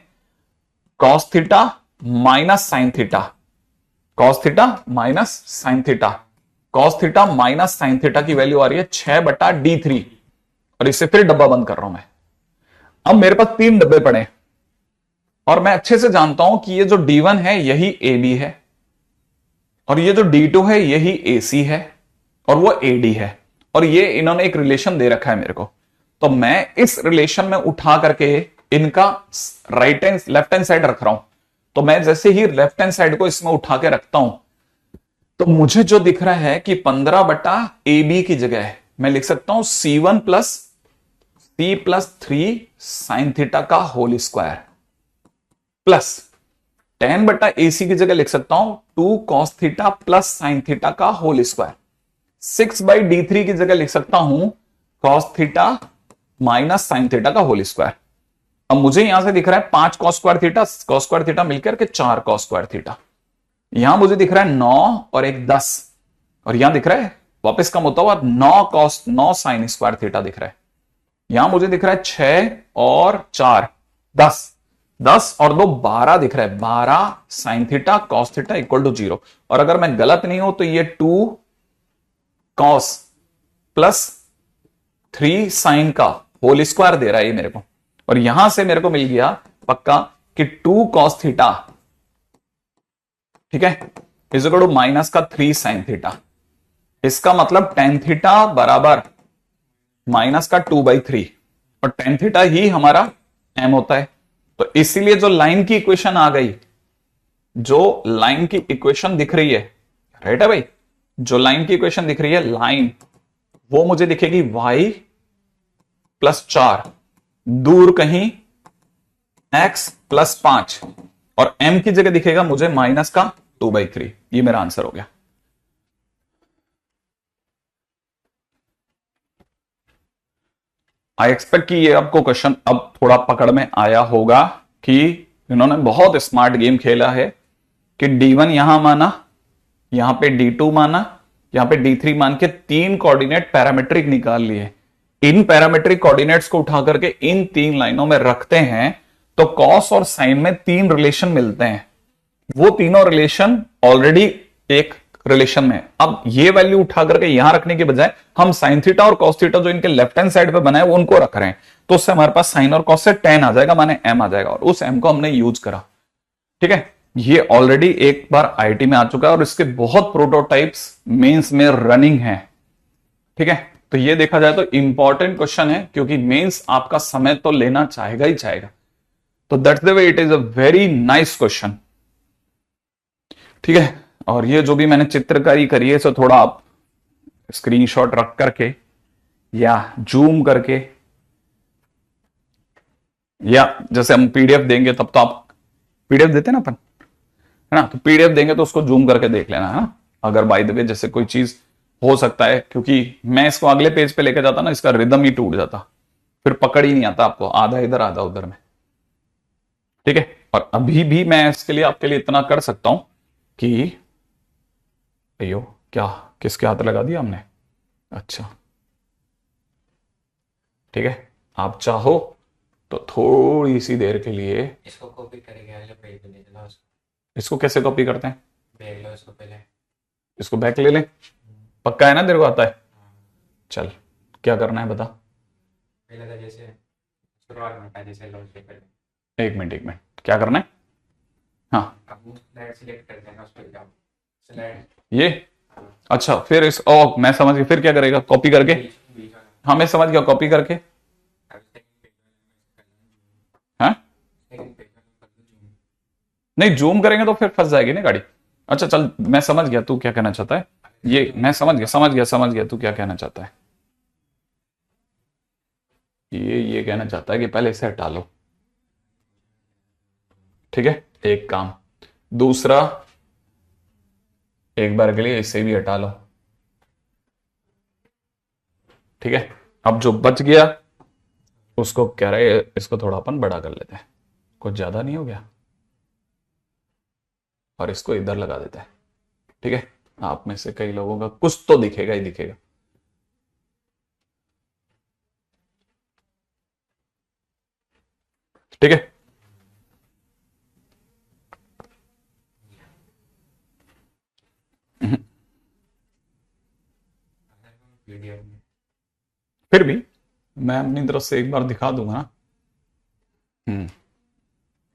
cos theta minus sign theta, cos theta minus sign theta, cos theta minus sine theta की वैल्यू आ रही है 6 बटा D3, और इसे फिर डब्बा बंद कर रहा हूं मैं। अब मेरे पास 3 डब्बे पड़े, और मैं अच्छे से जानता हूं कि ये जो D1 है यही AB है, और ये जो D2 है यही AC है, और वो AD है, और ये इन्होंने एक रिलेशन दे रखा है मेरे को। तो मैं इस रिलेशन में उठा करके इनका right hand left hand side रख रहा हूं। तो मैं जैसे ही लेफ्ट हैंड साइड को इसमें उठा के रखता हूं, तो मुझे जो दिख रहा है कि 15 बटा AB की जगह मैं लिख सकता हूं C1 plus C plus 3 sine theta का होल स्क्वायर, प्लस 10 बटा AC की जगह लिख सकता हूं 2 cos theta plus sine theta का होल स्क्वायर, 6 बाई D3 की जगह लिख सकता हूं cos theta minus sine theta का होल स्क्वायर। अब मुझे यहां से दिख रहा है 5 cos स्क्वायर थीटा मिलकर के 4 cos स्क्वायर थीटा। यहां मुझे दिख रहा है 9 और 1 10, और यहां दिख रहा है वापस कम होता हुआ 9 साइन स्क्वायर थीटा दिख रहा है। यहां मुझे दिख रहा है 6 और 4 10, 10 और 2 12 दिख रहा है, 12 sine theta cos theta equal to 0। और अगर मैं गलत नहीं हूं तो ये 2 cos प्लस 3 साइन का होल स्क्वायर दे रहा है ये मेरे को, और यहां से मेरे को मिल गया पक्का कि 2 cos थीटा, ठीक है, इज इक्वल टू माइनस का 3 साइन थीटा। इसका मतलब tan थीटा बराबर माइनस का 2/3, और tan थीटा ही हमारा m होता है। तो इसीलिए जो लाइन की इक्वेशन आ गई, जो लाइन की इक्वेशन दिख रही है, राइट है भाई, जो लाइन की इक्वेशन दिख रही है लाइन, वो मुझे दिखेगी y प्लस 4, दूर कहीं x प्लस 5, और m की जगह दिखेगा मुझे माइनस का 2/3। ये मेरा आंसर हो गया। आई एक्सपेक्ट कि ये आपको क्वेश्चन अब थोड़ा पकड़ में आया होगा कि इन्होंने बहुत स्मार्ट गेम खेला है कि D1 यहां माना, यहां पे D2 माना, यहां पे D3 मान के 3 कोऑर्डिनेट पैरामीट्रिक निकाल लिए। इन पैरामीट्रिक कोऑर्डिनेट्स को उठा करके इन 3 लाइनों में रखते हैं तो कॉस और साइन में 3 रिलेशन मिलते हैं। वो तीनों रिलेशन ऑलरेडी एक रिलेशन में। अब ये वैल्यू उठा करके यहां रखने के बजाय हम साइन थीटा और कॉस थीटा जो इनके लेफ्ट हैंड साइड पे बनाए वो उनको रख रहे हैं, तो उससे हमारे पास साइन और कॉस से tan आ जाएगा, माने m आ जाएगा, और उस m को हमने यूज करा। ठीक है, ये ऑलरेडी एक बार आईटी में आ चुका है और इसके बहुत प्रोटोटाइप्स मेंस में रनिंग है। ठीक है, तो ये देखा जाए तो इंपॉर्टेंट क्वेश्चन है क्योंकि मेंस आपका समय तो लेना चाहेगा ही चाहेगा। तो that's the way it is a very nice question. ठीक है, और ये जो भी मैंने चित्रकारी करी है, सो थोड़ा आप स्क्रीनशॉट रख करके या जूम करके, या जैसे हम पीडीएफ देंगे तब तो आप पीडीएफ देते ना अपन, है ना, तो पीडीएफ देंगे तो उसको जूम करके देख लेना है ना, अगर बाय द वे जैसे कोई चीज हो सकता है, क्योंकि मैं इसको अगले पेज पे लेके जाता ना, इसका रिदम ही टूट जाता, फिर पकड़ ही नहीं आता आपको, आधा इधर आधा उधर में। ठीक है, और अभी भी मैं इसके लिए आपके लिए इतना कर सकता हूं कि अयो क्या किसके हाथ लगा दिया हमने, अच्छा ठीक है, आप चाहो तो थोड़ी सी देर के लिए इसको कॉपी करेंगे अगले पेज पे ले चलो उसको। इसको कैसे कॉपी करते हैं, देख लो इसको पहले। इसको बैक ले ले, पक्का है ना, तेरे को आता है, चल क्या करना है बता। पहले तो जैसे शुरुआत में था जैसे लो से पहले एक मिनट क्या करना है, हाँ अब स्लाइड सिलेक्ट कर देना, उस पर जाओ स्लाइड ये, अच्छा फिर इस, ओ मैं समझ गया, फिर क्या करेगा, कॉपी करके, बीच वाला। हाँ मैं समझ गया, कॉपी करके, अब हाँ सेकंड पेज में कर दो जूम। नहीं जूम करेंगे तो फिर फंस जाएगी ना गाड़ी। अच्छा चल मैं समझ गया तू क्या कहना चाहता है, ये मैं समझ गया तू क्या कहना चाहता है, ये कहना चाहता है कि पहले इसे हटा लो। ठीक है, एक काम, दूसरा एक बार के लिए इसे भी हटा लो। ठीक है, अब जो बच गया उसको कह रहे, इसको थोड़ा अपन बड़ा कर लेते हैं, कुछ ज्यादा नहीं हो गया, और इसको इधर लगा देते हैं। ठीक है, आप में से कई लोगों का कुछ तो दिखेगा ही दिखेगा। ठीक है, वीडियो में फिर भी मैं अपनी तरफ से एक बार दिखा दूंगा ना,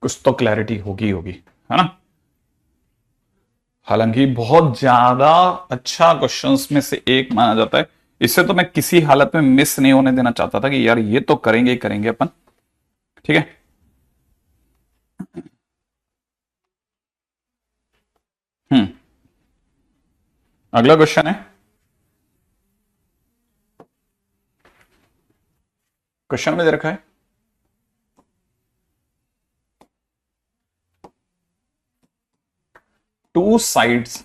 कुछ तो क्लैरिटी होगी, है ना। हालांकि बहुत ज्यादा अच्छा क्वेश्चंस में से एक माना जाता है, इससे तो मैं किसी हालत में मिस नहीं होने देना चाहता था कि यार ये तो करेंगे ही करेंगे अपन। ठीक है, अगला क्वेश्चन है, क्वेश्चन में दे रखा है टू साइड्स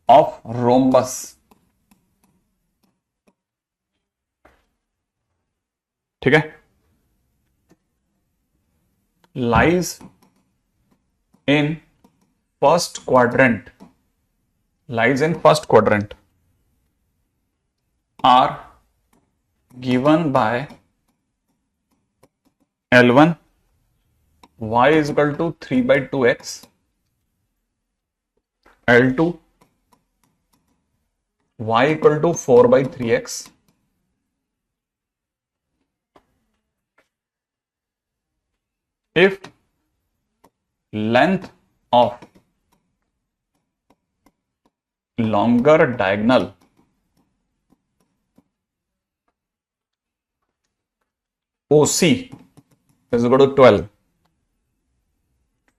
ऑफ रोम्बस, ठीक है, lies in first quadrant, are given by L1 y is equal to 3/2x, L2 y equal to 4/3x, if length of longer diagonal OC is equal to 12,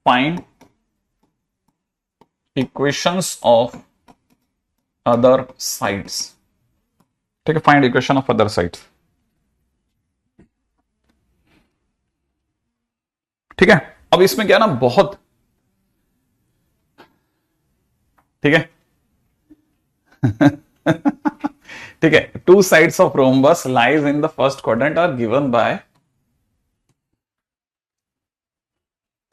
find equations of other sides। ठीक है, find equation of other sides. ठीक है, अब इसमें क्या ना बहुत, ठीक है ठीक है, two sides of rhombus lies in the first quadrant are given by,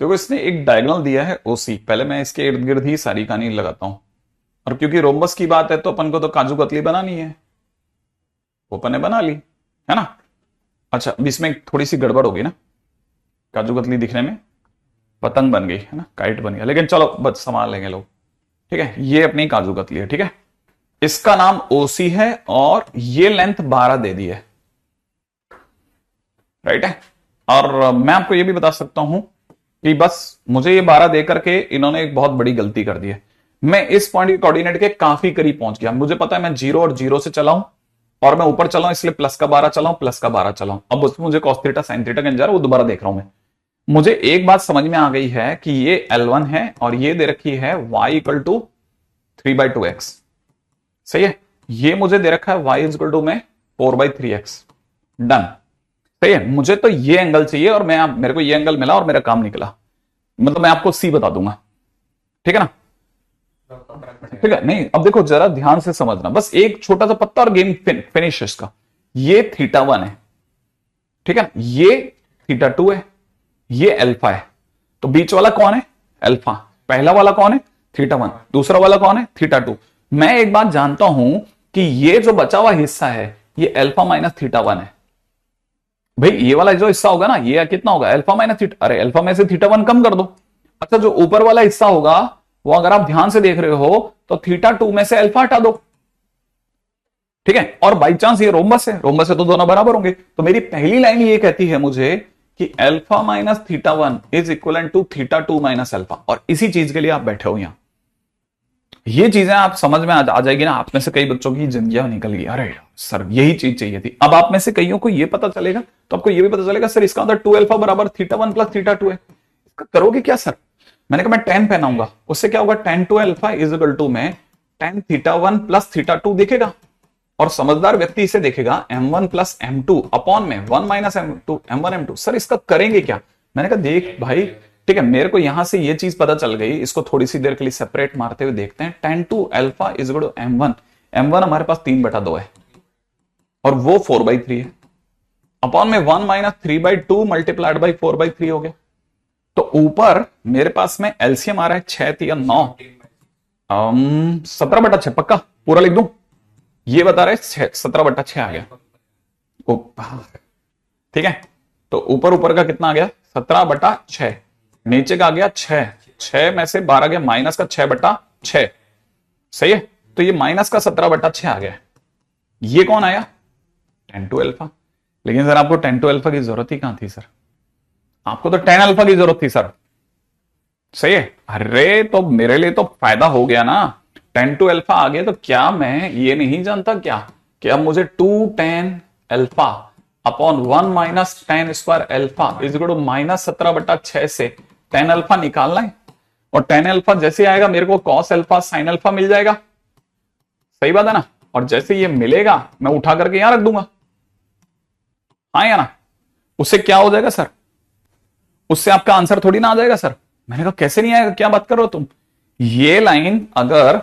देखो इसने एक डायगोनल दिया है ओसी, पहले मैं इसके इर्द गिर्द ही सारी कहानी लगाता हूं, और क्योंकि रोम्बस की बात है तो अपन को तो काजू कतली बनानी है, वो अपन ने बना ली है ना। अच्छा, अब इसमें थोड़ी सी गड़बड़ हो गई ना, काजू कतली दिखने में पतंग बन गई है ना, काइट बन गया, लेकिन चलो बस संभाल लेंगे लोग, ठीक है। ये अपनी काजू कतली है, ठीक है, इसका नाम ओसी है और ये लेंथ 12 दे दी है, राइट है। और मैं आपको ये भी बता सकता हूं कि बस मुझे ये 12 दे करके इन्होंने एक बहुत बड़ी गलती कर दी है। मैं इस पॉइंट के कोऑर्डिनेट के काफी करीब पहुंच गया, मुझे पता है मैं 0 और 0 से चलाऊं और मैं ऊपर चलाऊं, इसलिए प्लस का 12 चलाऊं, प्लस का 12 चलाऊं। अब उसमें मुझे cos थीटा sin थीटा का नजारा वो दोबारा देख रहा हूं मैं। मुझे एक बात समझ में आ गई है कि ये L1 है और ये दे रखी है y इक्वल टू 3/2x, सही है। ये मुझे दे रखा है y इक्वल टू में 4/3x, डन, सही है। मुझे तो ये एंगल चाहिए और मेरे को ये एंगल मिला और मेरा काम निकला, मतलब मैं आपको C बता दूंगा, ठीक है ना, ठीक है। नहीं, अब देखो जरा ध्यान से समझना, बस एक छोटा सा पत्ता और गेम फिनिश इसका। ये θ1 है, ठीक है, ये θ2 है, ये अल्फा है, तो बीच वाला कौन है, अल्फा। पहला वाला कौन है, θ1, दूसरा वाला कौन है, θ2। मैं एक बात जानता हूं कि ये जो बचा हुआ हिस्सा है ये अल्फा माइनस θ1 है। भाई ये वाला जो हिस्सा होगा ना, ये कितना होगा, अल्फा माइनस थीटा, अरे अल्फा में से θ1 कम कर दो। अच्छा, जो ऊपर वाला हिस्सा होगा वो अगर आप ध्यान से देख रहे हो तो θ2 में से अल्फा हटा दो, ठीक है। और बाई चांस ये रोम्बस है, रोम्बस से तो दोनों बराबर होंगे, तो मेरी पहली लाइन ये कहती है मुझे कि alpha minus θ1 is equal to θ2 minus alpha. और इसी चीज के लिए आप बैठे हो यहां, ये चीजें आप समझ में आ जाएगी ना। आप में से कई बच्चों की जिंदगियां निकल गई, अरे सर यही चीज चाहिए थी। अब आप में से कईयों को ये पता चलेगा तो आपको ये भी पता चलेगा सर इसका मतलब 2 अल्फा बराबर θ1 प्लस θ2 है। इसका करोगे क्या सर, मैंने कहा मैं tan पहनाऊंगा, उससे क्या होगा, tan 2 alpha is equal to में tan θ1 प्लस θ2 दिखेगा, और समझदार व्यक्ति इसे देखेगा m1 प्लस m2 अपॉन में 1 minus m2 m1 m2। Sir इसका करेंगे क्या, मैंने कहा देख भाई, ठीक है, मेरे को यहां से ये चीज पता चल गई, इसको थोड़ी सी देर के लिए सेपरेट मारते हुए देखते हैं। tan 2 alpha is equal to m1, m1 हमारे पास 3/2 है और वो 4/3 है, अपॉन में 1 माइनस 3/2 मल्टीप्लाइड बाई 4/3 हो गया। तो ऊपर मेरे पास में एलसीएम आ रहा है 6 या 9, 17/6 पक्का पूरा लिख दूं, ये बता रहे 17/6 आ गया, ठीक है। तो ऊपर का कितना आ गया, 17/6, नीचे का आ गया 6 में से 12 गया, माइनस का 6/6, सही है। तो ये माइनस का 17/6 आ गया। ये कौन आया, tan 2 अल्फा। लेकिन सर आपको tan 2 अल्फा की जरूरत ही कहां थी सर, आपको तो tan अल्फा की जरूरत थी सर, सही है। अरे तो मेरे लिए तो फायदा हो गया ना, tan 2 अल्फा आ गया। तो क्या मैं ये नहीं जानता क्या कि अब मुझे 2 tan alpha upon 1 minus tan square alpha is equal to minus 17/6 से tan अल्फा निकालना है, और tan अल्फा जैसे आएगा मेरे को cos अल्फा sin अल्फा मिल जाएगा, सही बात है ना। और जैसे ये मिलेगा मैं उठा करके यहां रख दूंगा, हाँ या ना। उससे क्या हो जाएगा सर, उससे आपका आंसर थोड़ी ना आ जाएगा सर। मैंने कहा कैसे नहीं आएगा, क्या बात कर रहे हो तुम। ये लाइन अगर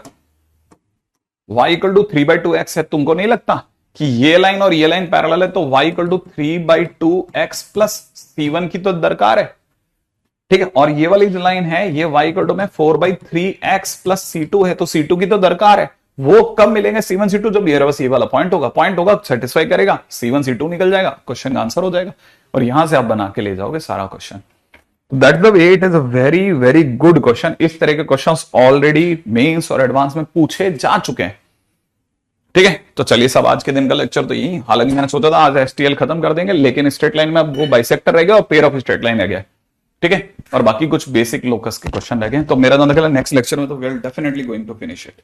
y इक्वल टू 3/2x है, तुमको नहीं लगता कि ये लाइन और ये लाइन पैरेलल है, तो y equal to 3/2x plus c1 की तो दरकार है, ठीक है। और ये वाली जो लाइन है ये y इक्वल टू में 4/3x प्लस c2 है, तो c2 की तो दरकार है। वो कब मिलेंगे c1 c2, जब ये बस ये वाला पॉइंट होगा सेटिस्फाई करेगा, c1 c2 निकल जाएगा, क्वेश्चन का आंसर हो जाएगा, और यहां से आप बना के ले जाओगे सारा question. That's the way, it is a very very good question. इस तरह के क्वेश्चंस ऑलरेडी मेंस और एडवांस में पूछे जा चुके हैं, ठीक है। तो चलिए सब, आज के दिन का लेक्चर तो यही, हालांकि मैंने सोचा था आज एसटीएल खत्म कर देंगे, लेकिन स्ट्रेट लाइन में अब वो बाइसेक्टर रह गया और पेयर ऑफ स्ट्रेट लाइन रह गया, ठीक है। और बाकी कुछ बेसिक लोकस के क्वेश्चन रह गए, तो मेरा नेक्स्ट लेक्चर में तो we are definitely going to finish it.